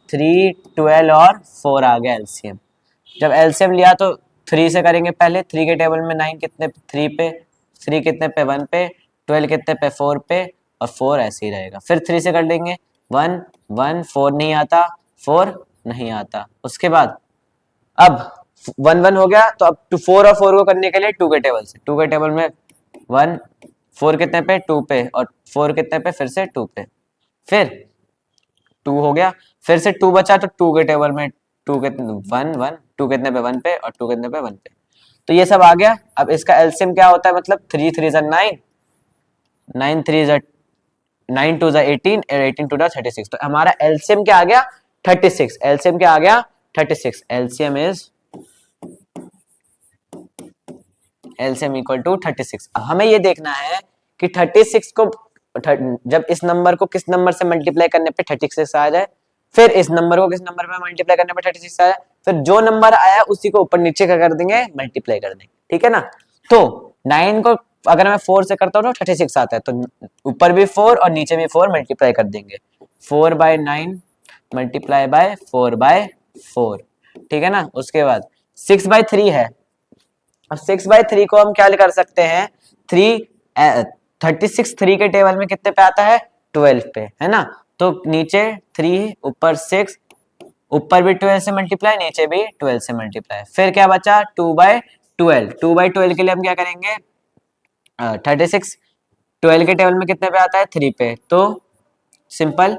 3 12 और 4 आ गया एलसीएम। जब एलसीएम लिया तो 3 से करेंगे पहले। 3 के टेबल में 9 कितने 3 पे, 3 कितने पे 1 पे, 12 कितने पे 4 पे, और 4 ऐसे ही रहेगा। फिर 3 से कर लेंगे 1 1 4 नहीं आता, 4 नहीं आता। उसके बाद अब 1 1 हो गया, तो अब 4 और 4 को करने के लिए 2 के टेबल से, 2 के टेबल में 1 4 कितने पे 2 पे, और 4 कितने पे फिर से 2 पे, फिर 2 हो गया। फिर से 2 बचा तो 2 के टेबल में 2 कितने 1 1 2 कितने पे 1 पे, और 2 कितने पे 1 पे। तो ये सब आ गया। अब इसका एलसीएम क्या होता है, मतलब 3 3 जा 9 9 3 जा 9 2 जा 18 और 18 2 जा 36। तो हमारा एलसीएम क्या आ गया, 36। एलसीएम क्या आ गया, 36। LCM is LCM equal to 36। अब हमें ये देखना है कि 36 को जब इस नंबर को किस नंबर से मल्टीप्लाई करने पे 36 आ जाए, फिर इस नंबर को किस नंबर पे मल्टीप्लाई करने पे 36 आ जाए, फिर जो नंबर आया उसी को ऊपर नीचे क्या कर देंगे, मल्टीप्लाई कर देंगे, ठीक है ना। तो 9 को अगर मैं 4 से करता हूँ तो 36 आता है, तो ऊपर भी 4 और नीचे भी 4 मल्टीप्लाई कर देंगे। 4/9 मल्टीप्लाई बाय 4/4, ठीक है ना। उसके बाद 6/3 है। अब 6/3 को हम क्या कर सकते हैं, 36 3 के टेबल में कितने पे आता है, 12 पे, है ना। तो नीचे 3 ऊपर 6, ऊपर भी 12 से मल्टीप्लाई, नीचे भी 12 से मल्टीप्लाई। फिर क्या बचा, 2/12। 2/12 के लिए हम क्या करेंगे, 36 12 के टेबल में कितने पे आता है, 3 पे, तो सिंपल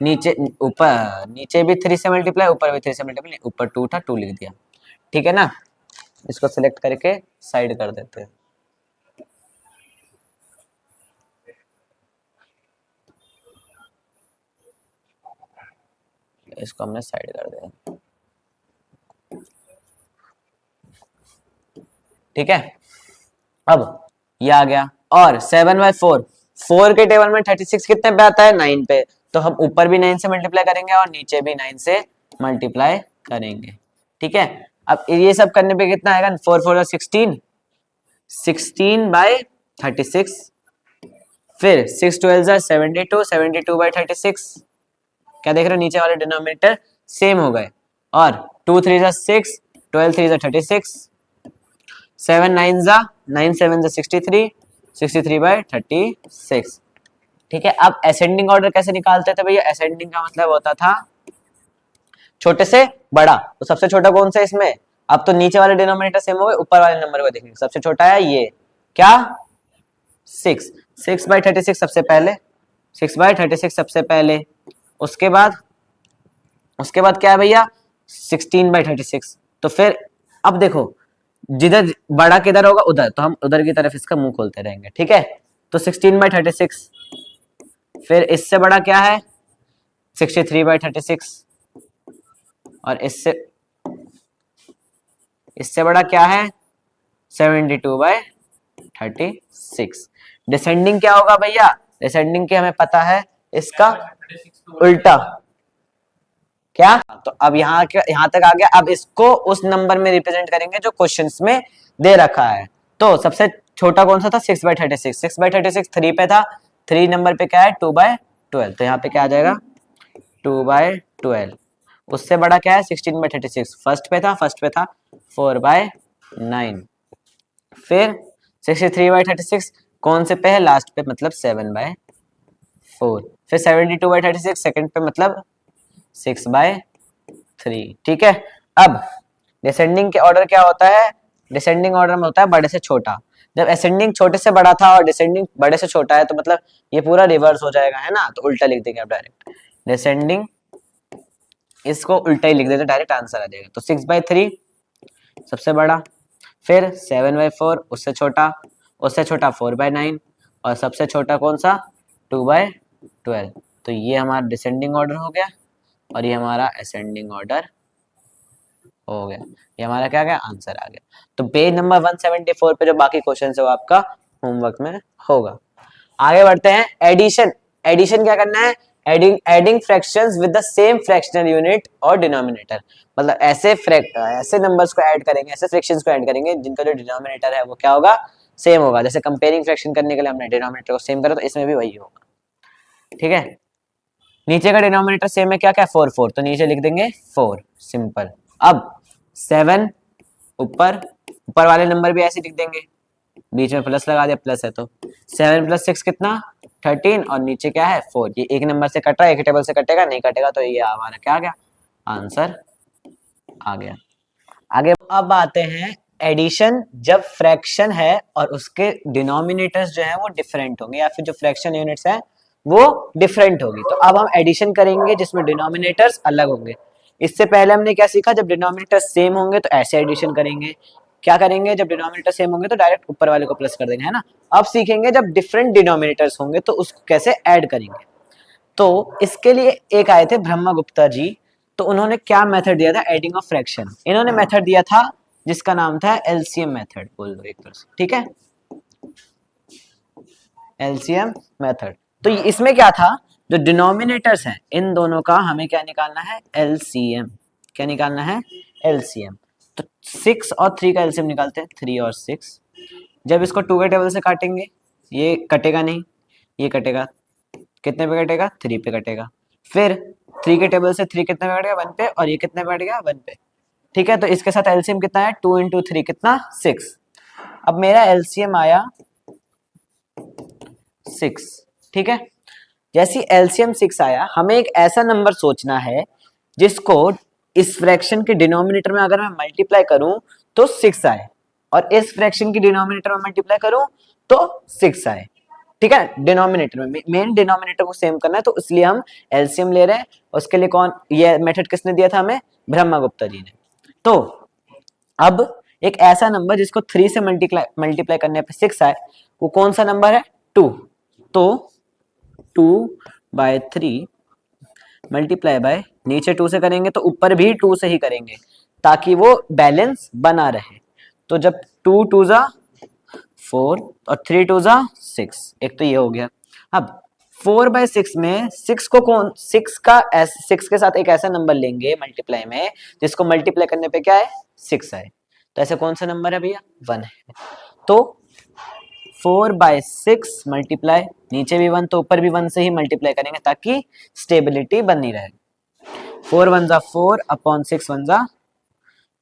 नीचे ऊपर नीचे भी 3 से मल्टीप्लाई, ऊपर भी 3 से मल्टीप्लाई, ऊपर 2 था 2 लिख दिया, ठीक है ना। इसको सिलेक्ट करके साइड कर देते हैं। इसको हमने साइड कर दिया, ठीक है। अब ये आ गया। और 7/4, 4 के टेबल में 36 कितने पे आता है, 9 पे, तो हम ऊपर भी 9 से मल्टीप्लाई करेंगे और नीचे भी 9 से मल्टीप्लाई करेंगे, ठीक है। अब ये सब करने पे कितना आएगा, 4 4 16 16/36। फिर 6 12 72 72/36। क्या देख रहे हो, नीचे वाले डिनोमिनेटर सेम हो गए। और 2 3 6 12 3 36, 7 9 9 7 63 63/36, ठीक है। अब असेंडिंग ऑर्डर कैसे निकालते थे भैया, असेंडिंग का मतलब होता था छोटे से बड़ा। तो सबसे छोटा कौन सा इसमें, अब तो नीचे वाले डिनोमिनेटर सेम हो गए, ऊपर वाले नंबर को देखेंगे। सबसे छोटा है ये क्या, 6 6/36 सबसे पहले, 6/36 सबसे पहले। उसके बाद क्या है भैया, 16/36। तो फिर अब देखो, जिधर बड़ा किधर होगा उधर, तो हम उधर की तरफ इसका मुंह खोलते रहेंगे, ठीक है। तो 16/36। फिर इससे बड़ा क्या है, 63/36। और इससे बड़ा क्या है, 72/36। डिसेंडिंग क्या होगा भैया, डिसेंडिंग के हमें पता है, इसका उल्टा। क्या, तो अब यहाँ तक आ गया। अब इसको उस नंबर में रिप्रेजेंट करेंगे जो क्वेश्चंस में दे रखा है। तो सबसे छोटा कौन सा था, 6/36। 6/36 3 पे था, 3 नंबर पे क्या है, 2/12। तो यहाँ पे क्या आ जाएगा, 2/12। उससे बड़ा क्या है, 16/36 फर्स्ट पे था, 4/9। फिर 63/36 कौन से पे है, लास्ट पे, मतलब 7/4। फिर 72/36 सेकंड पे, मतलब 6/4। 3। ठीक है, अब डिसेंडिंग के ऑर्डर क्या होता है, डिसेंडिंग ऑर्डर में होता है बड़े से छोटा। जब असेंडिंग छोटे से बड़ा था और डिसेंडिंग बड़े से छोटा है तो मतलब ये पूरा रिवर्स हो जाएगा, है ना, तो उल्टा लिख देंगे आप डायरेक्ट। डिसेंडिंग, इसको उल्टा ही लिख देते, डायरेक्ट आंसर आ जाएगा। तो 6/3 सबसे बड़ा, फिर 7/4 उससे छोटा 4/9, और सबसे छोटा कौन सा, 2/12। तो ये हमारा डिसेंडिंग ऑर्डर हो गया और ये हमारा असेंडिंग ऑर्डर हो गया। ये हमारा क्या गया, आंसर आ गया। तो पेज नंबर 174 पे जो बाकी क्वेश्चन है वो आपका होमवर्क में होगा। आगे बढ़ते हैं, एडिशन। एडिशन क्या करना है, adding fractions with the same fractional unit और डिनोमिनेटर। मतलब ऐसे नंबर्स को ऐड करेंगे, ऐसे फ्रैक्शंस को ऐड करेंगे जिनका जो डिनोमिनेटर है वो क्या होगा, सेम होगा। जैसे कंपेयरिंग फ्रैक्शन करने के लिए हमने डिनोमिनेटर को सेम करा, तो इसमें भी वही होगा। ठीक है, नीचे का डिनोमिनेटर सेम है, क्या क्या 4 तो नीचे लिख देंगे 4, सिंपल। अब 7 ऊपर, ऊपर वाले नंबर भी ऐसे लिख देंगे, बीच में प्लस लगा दिया, प्लस है तो 7 + 6 कितना, 13, और नीचे क्या है 4। ये एक नंबर से कट रहा है, एक टेबल से कटेगा, नहीं कटेगा तो ये हमारा क्या आ गया, आंसर आ गया। आगे अब आते हैं एडिशन, जब फ्रैक्शन है और उसके डिनोमिनेटर्स जो है वो डिफरेंट होंगे, या फिर जो फ्रैक्शन यूनिट्स है वो डिफरेंट होगी। तो अब हम एडिशन करेंगे जिसमें डिनोमिनेटर्स अलग होंगे। इससे पहले हमने क्या सीखा, जब डिनोमिनेटर्स सेम होंगे तो ऐसे एडिशन करेंगे। क्या करेंगे, जब डिनोमिनेटर सेम होंगे तो डायरेक्ट ऊपर वाले को प्लस कर देंगे, है ना। अब सीखेंगे जब डिफरेंट डिनोमिनेटर्स होंगे तो उसको कैसे ऐड करेंगे। तो इसके लिए एक आए थे ब्रह्मगुप्ता जी, तो उन्होंने क्या मेथड दिया था, एडिंग ऑफ फ्रैक्शन। इन्होंने मेथड दिया था जिसका नाम था एलसीएम मेथड, बोल दो एक तरह से, ठीक है, एलसीएम मेथड। तो इसमें क्या था, जो डिनोमिनेटर्स हैं इन दोनों का हमें क्या निकालना है, एलसीएम। क्या निकालना है, एलसीएम। तो 6 और 3 का एलसीएम निकालते हैं, 3 और 6। जब इसको 2 के टेबल से काटेंगे, ये कटेगा नहीं, ये कटेगा, कितने पे कटेगा, 3 पे कटेगा। फिर 3 के टेबल से 3 कितने पे कटेगा, 1 पे, और ये कितने पे कटेगा, 1 पे। ठीक है, तो इसके साथ एलसीएम कितना है, 2 × 3 कितना, 6। अब मेरा एलसीएम आया 6। ठीक है, जैसी एलसीएम 6 आया, हमें एक ऐसा नंबर सोचना है जिसको इस फ्रैक्शन के डिनोमिनेटर में अगर मैं मल्टीप्लाई करूं तो 6 आए, और इस फ्रैक्शन की डिनोमिनेटर में मल्टीप्लाई करूं तो 6 आए। ठीक है, डिनोमिनेटर में, मेन डिनोमिनेटर को सेम करना है तो इसलिए हम एलसीएम ले रहे हैं। उसके लिए कौन, ये मेथड किसने दिया था हमें, ब्रह्मगुप्ता जी ने। तो अब एक ऐसा नंबर जिसको 3 से मल्टीप्लाई करने पे 6 आए, वो कौन सा नंबर है, 2। तो 2/3 मल्टीप्लाई बाय, नीचे 2 से करेंगे तो ऊपर भी 2 से ही करेंगे ताकि वो बैलेंस बना रहे। तो जब 2 2 जा 4 और 3 2 जा 6, एक तो ये हो गया। अब 4/6 में 6 को कौन, 6 के साथ एक ऐसा नंबर लेंगे मल्टीप्लाई में जिसको मल्टीप्लाई करने पे क्या है, 6 आए। तो ऐसे कौन सा नंबर है भैया, 1 है। तो 4/6 मल्टीप्लाई, नीचे भी 1 तो ऊपर भी 1 से ही मल्टीप्लाई करेंगे ताकि स्टेबिलिटी बनी रहे। 4 1 जा 4 अपॉन 6 1 जा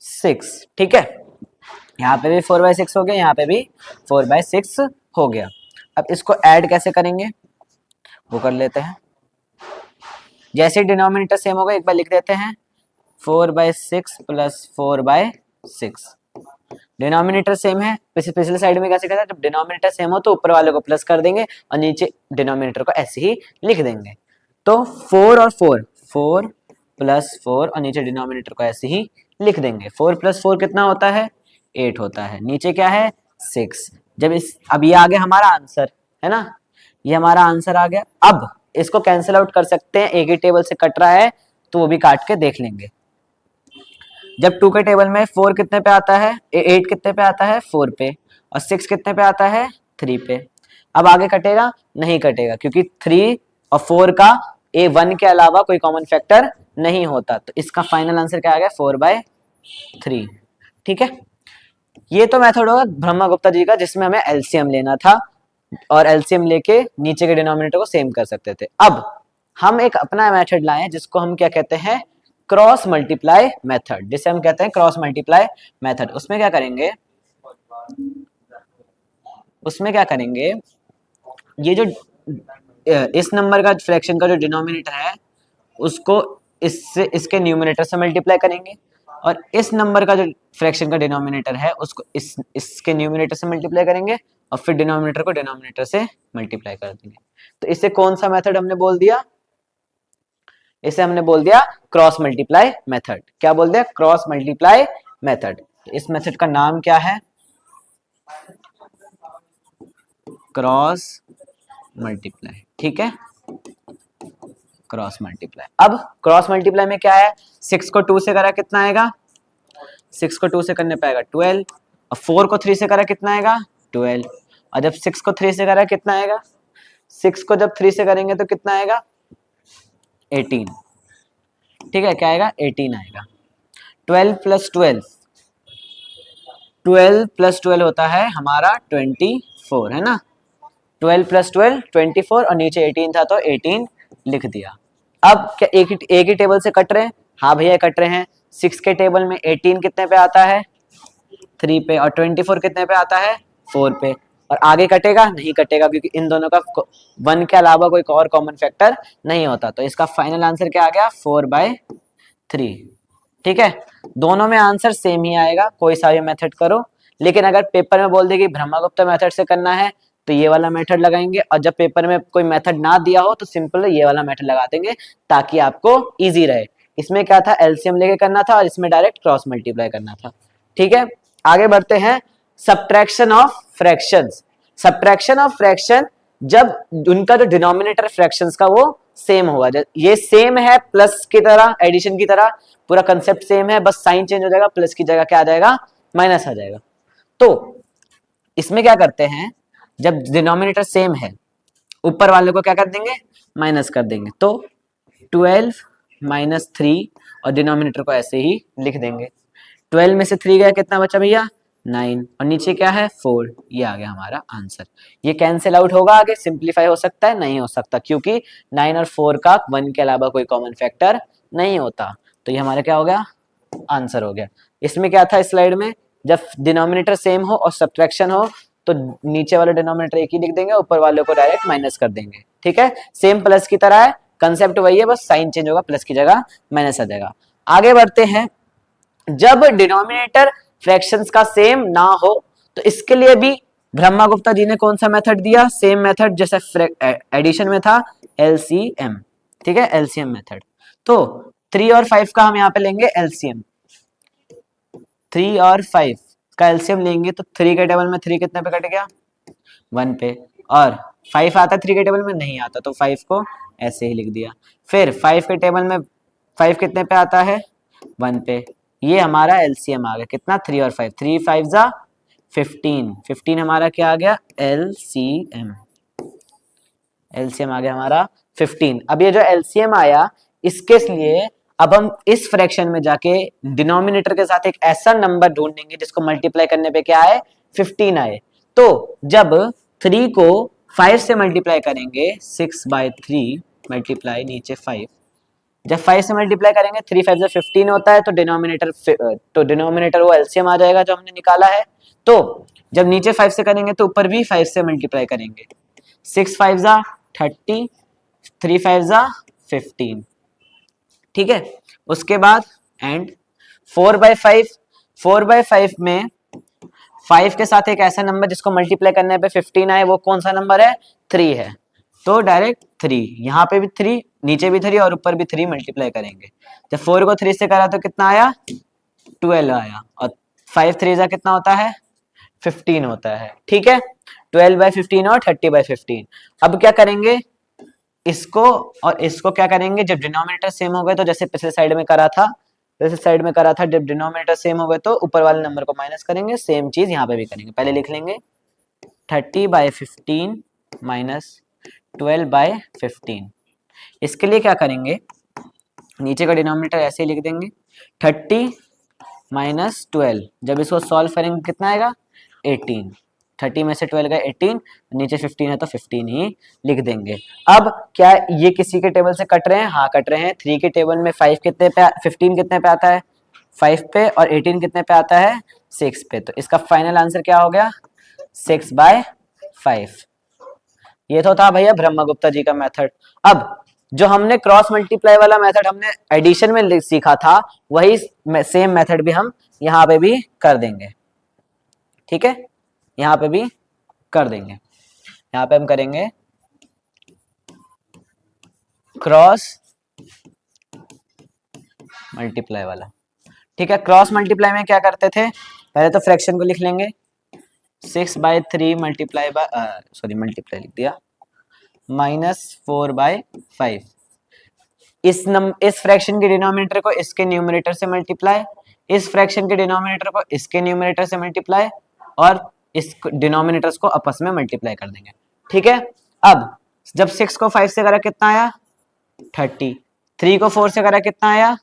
6। ठीक है, यहाँ पे भी 4/6 हो गया, यहाँ पे भी 4/6 हो गया। अब इसको ऐड कैसे करेंगे वो कर लेते हैं। जैसे डिनोमिनेटर सेम होगा एक बार लिख देते हैं, 4/6 + 4/6। डिनोमिनेटर सेम है, पिछले साइड में कैसे कहता है, जब डिनोमिनेटर सेम हो तो ऊपर वाले को प्लस कर देंगे और नीचे डिनोमिनेटर को ऐसे ही लिख देंगे। तो 4 और 4, 4 + 4, और नीचे डिनोमिनेटर को ऐसे ही लिख देंगे। 4 + 4 कितना होता है, 8 होता है। नीचे क्या है, 6। जब अब ये आ गया हमारा आंसर, है ना, ये हमारा आंसर आ गया। अब इसको कैंसिल आउट कर सकते हैं, एक ही टेबल से कट रहा है तो वो भी काट के देख लेंगे। जब 2 के टेबल में 4 कितने पे आता है, 8 कितने पे आता है, 4 पे, और 6 कितने पे आता है, 3 पे। अब आगे कटेगा, नहीं कटेगा, क्योंकि 3 और 4 का 1 के अलावा कोई कॉमन फैक्टर नहीं होता। तो इसका फाइनल आंसर क्या आ गया, 4/3। ठीक है, ये तो मेथड होगा ब्रह्मगुप्ता जी का जिसमें हमें एलसीएम लेना था और एलसीएम लेके नीचे के डिनोमिनेटर को सेम कर सकते थे। अब हम एक अपना मेथड लाए जिसको हम क्या कहते हैं, क्रॉस मल्टीप्लाई मेथड, जिसे हम कहते हैं क्रॉस मल्टीप्लाई मेथड। उसमें क्या करेंगे, ये जो इस नंबर का फ्रैक्शन का जो डिनोमिनेटर है उसको इससे इसके न्यूमरेटर से मल्टीप्लाई करेंगे और इस नंबर का जो फ्रैक्शन का डिनोमिनेटर है उसको इसके न्यूमरेटर से मल्टीप्लाई करेंगे और फिर डिनोमिनेटर को डिनोमिनेटर से मल्टीप्लाई कर देंगे। तो इसे कौन सा मेथड हमने बोल दिया? इसे हमने बोल दिया क्रॉस मल्टीप्लाई मेथड। क्या बोल दिया? Cross multiply method. इस मेथड का नाम क्या है? Cross multiply. ठीक है, क्रॉस मल्टीप्लाई। अब क्रॉस मल्टीप्लाई में क्या है? 6 को 2 से करा कितना आएगा? 6 को 2 से करने पाएगा 12 और 4 को 3 से करा कितना आएगा? 12 और जब 6 को 3 से करा कितना आएगा? 6 को जब 3 से करेंगे तो कितना आएगा? 18। ठीक है, क्या आएगा? 18 आएगा। 12 प्लस 12, 12 प्लस 12 होता है हमारा 24, है ना? 12 प्लस 12 24 और नीचे 18 था तो 18 लिख दिया। अब क्या एक ही टेबल से कट रहे हैं? हाँ भैया कट रहे हैं। 6 के टेबल में 18 कितने पे आता है? 3 पे, और 24 कितने पे आता है? 4 पे। और आगे कटेगा? नहीं कटेगा, क्योंकि इन दोनों का 1 के अलावा कोई और कॉमन फैक्टर नहीं होता। तो इसका फाइनल आंसर क्या आ गया? 4/3। ठीक है, दोनों में आंसर सेम ही आएगा, कोई सा भी मेथड करो। लेकिन अगर पेपर में बोल दे कि ब्रह्मगुप्ता मेथड से करना है तो ये वाला मेथड लगाएंगे, और जब पेपर में कोई मेथड ना दिया हो तो सिंपल ये वाला मेथड लगा देंगे ताकि आपको इजी रहे। इसमें क्या था? एलसीएम लेके करना था और इसमें डायरेक्ट क्रॉस मल्टीप्लाई करना था। ठीक है, आगे बढ़ते हैं। Subtraction of fractions. Subtraction of fraction जब उनका जो डिनोमिनेटर फ्रैक्शंस का वो सेम होगा। ये सेम है प्लस की तरह, एडिशन की तरह, पूरा कंसेप्ट सेम है, बस साइन चेंज हो जाएगा, प्लस की जगह क्या आ जाएगा? माइनस आ जाएगा। तो इसमें क्या करते हैं, जब डिनोमिनेटर सेम है ऊपर वाले को क्या कर देंगे? माइनस कर देंगे। तो 12 माइनस 3 और डिनोमिनेटर को ऐसे ही लिख देंगे। 12 में से 3 गया, कितना बचा भैया? 9 और नीचे क्या है? 4। ये आ गया हमारा आंसर। ये कैंसिल आउट होगा, आगे सिंप्लीफाई हो सकता है? नहीं हो सकता, क्योंकि 9 और 4 का 1 के अलावा कोई कॉमन फैक्टर नहीं होता। तो ये हमारा क्या हो गया? आंसर हो गया। इसमें क्या था स्लाइड में? जब डिनोमिनेटर सेम हो और सब्ट्रैक्शन हो तो नीचे वाले डिनोमिनेटर एक ही लिख देंगे, ऊपर वाले को डायरेक्ट माइनस कर देंगे। ठीक है, सेम प्लस की तरह है, कंसेप्ट वही है, बस साइन चेंज होगा, प्लस की जगह माइनस आ जाएगा। आगे बढ़ते हैं। जब डिनोमिनेटर फ्रैक्शंस का सेम ना हो तो इसके लिए भी ब्रह्मगुप्ता जी ने कौन सा मेथड दिया? सेम मेथड जैसे एडिशन में था, एलसीएम। ठीक है, एलसीएम मेथड। तो 3 और 5 का हम यहाँ पे लेंगे एलसीएम। 3 और 5 का एलसीएम लेंगे तो 3 के टेबल में 3 कितने पे कट गया? 1 पे। और 5 आता है 3 के टेबल में? नहीं आता, तो 5 को ऐसे ही लिख दिया। फिर 5 के टेबल में 5 कितने पे आता है? 1 पे। ये हमारा एलसीएम आ गया कितना? 3 और 5, 3 5 जा 15, 15 हमारा क्या आ गया? एलसीएम। एलसीएम आ गया हमारा 15। अब ये जो एलसीएम आया, इसके लिए अब हम इस फ्रैक्शन में जाके डिनोमिनेटर के साथ एक ऐसा नंबर ढूंढेंगे जिसको मल्टीप्लाई करने पे क्या आए? 15 आए। तो जब 3 को 5 से मल्टीप्लाई करेंगे, 6/3 मल्टीप्लाई नीचे 5, जब 5 से मल्टीप्लाई करेंगे 3 5 15 होता है, तो डिनोमिनेटर वो एलसीएम आ जाएगा जो हमने निकाला है। तो जब नीचे 5 से करेंगे तो ऊपर भी 5 से मल्टीप्लाई करेंगे। 6 5 30, 3 5 15। ठीक है, उसके बाद एंड 4/5, 4/5 में 5 के साथ एक ऐसा नंबर जिसको मल्टीप्लाई करने पे 15 आए, वो कौन सा नंबर है? 3 है। तो डायरेक्ट 3, यहाँ पे भी 3, नीचे भी 3 और ऊपर भी 3 मल्टीप्लाई करेंगे। जब 4 को 3 से करा तो कितना आया? 12 आया। और 5 3 जा कितना होता है? 15 होता है। ठीक है, 12/15 और 30/15। अब क्या करेंगे? इसको और इसको क्या करेंगे? जब डिनोमिनेटर सेम हो गए तो जैसे पिछले साइड में करा था, जब डिनोमिनेटर सेम हो गए तो ऊपर वाले नंबर को माइनस करेंगे। सेम चीज यहाँ पे भी करेंगे। पहले लिख लेंगे 30/15 माइनस 12/15। इसके लिए क्या करेंगे? नीचे का डिनोमिनेटर ऐसे ही लिख देंगे, 30 माइनस 12। जब इसको सॉल्व करेंगे कितना आएगा? 18। 30 में से 12 गए 18, नीचे 15 है तो 15 ही लिख देंगे। अब क्या ये किसी के टेबल से कट रहे हैं? हाँ कट रहे हैं। 3 के टेबल में 5 कितने पे 15 कितने पे आता है? 5 पे। और 18 कितने पे आता है? 6 पे। तो इसका फाइनल आंसर क्या हो गया? 6/5। ये तो था भैया ब्रह्मगुप्ता जी का मेथड। अब जो हमने क्रॉस मल्टीप्लाई वाला मेथड हमने एडिशन में सीखा था, वही सेम मेथड भी हम यहाँ पे भी कर देंगे। ठीक है, यहाँ पे भी कर देंगे। यहाँ पे हम करेंगे क्रॉस मल्टीप्लाई वाला। ठीक है, क्रॉस मल्टीप्लाई में क्या करते थे, पहले तो फ्रैक्शन को लिख लेंगे 6/3 मल्टीप्लाई बाय मल्टीप्लाई लिख दिया -4/5। इस फ्रैक्शन के डिनोमिनेटर को इसके न्यूमरेटर से मल्टीप्लाई, इस फ्रैक्शन के डिनोमिनेटर को इसके न्यूमरेटर से मल्टीप्लाई, और इस डिनोमिनेटर्स को आपस में मल्टीप्लाई कर देंगे। ठीक है, अब जब 6 को 5 से करा कितना आया 30, 3 को 4 से करा कितना आया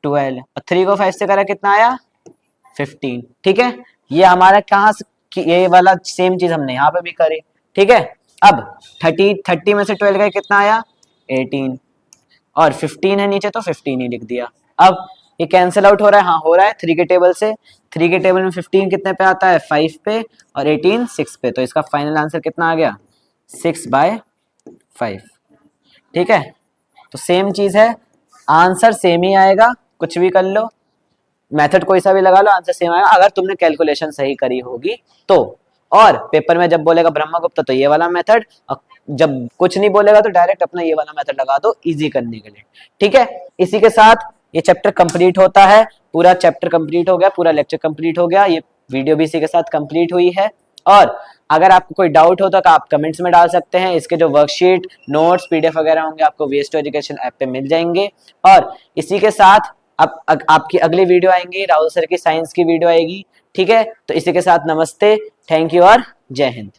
12, और 3 को 5 से करा कितना आया 15। ठीक है, ये हमारा कहाँ से, ये वाला सेम चीज हमने यहाँ पे भी करी। ठीक है, अब 30 में से 12 गए कितना आया 18, और 15 है नीचे तो 15 ही लिख दिया। अब ये कैंसिल आउट हो रहा है, हाँ हो रहा है 3 के टेबल से। 3 के टेबल में 15 कितने पे आता है 5 पे, और 18 6 पे, तो इसका फाइनल आंसर कितना आ गया 6/5। ठीक है, तो सेम चीज है, आंसर सेम ही आएगा, कुछ भी कर लो, मेथड कोई सा भी लगा लो, आंसर सेम आएगा अगर तुमने कैलकुलेशन सही करी होगी तो। और पेपर में जब बोलेगा ब्रह्मगुप्त तो ये वाला मेथड, जब कुछ नहीं बोलेगा तो डायरेक्ट अपना ये वाला मेथड लगा दो इजी करने के लिए। ठीक है, इसी के साथ ये चैप्टर कंप्लीट होता है, पूरा चैप्टर कंप्लीट हो गया, पूरा लेक्चर कंप्लीट हो गया, ये वीडियो भी इसी के साथ कंप्लीट हुई है। और अगर आपको कोई डाउट हो तो आप कमेंट्स में डाल सकते हैं। इसके जो वर्कशीट, नोट्स, पीडीएफ वगैरह होंगे आपको वेस्ट टू एजुकेशन ऐप पे मिल जाएंगे। और इसी के साथ अब आपकी अगली वीडियो आएंगी, राहुल सर की साइंस की वीडियो आएगी। ठीक है, तो इसी के साथ नमस्ते, थैंक यू और जय हिंद।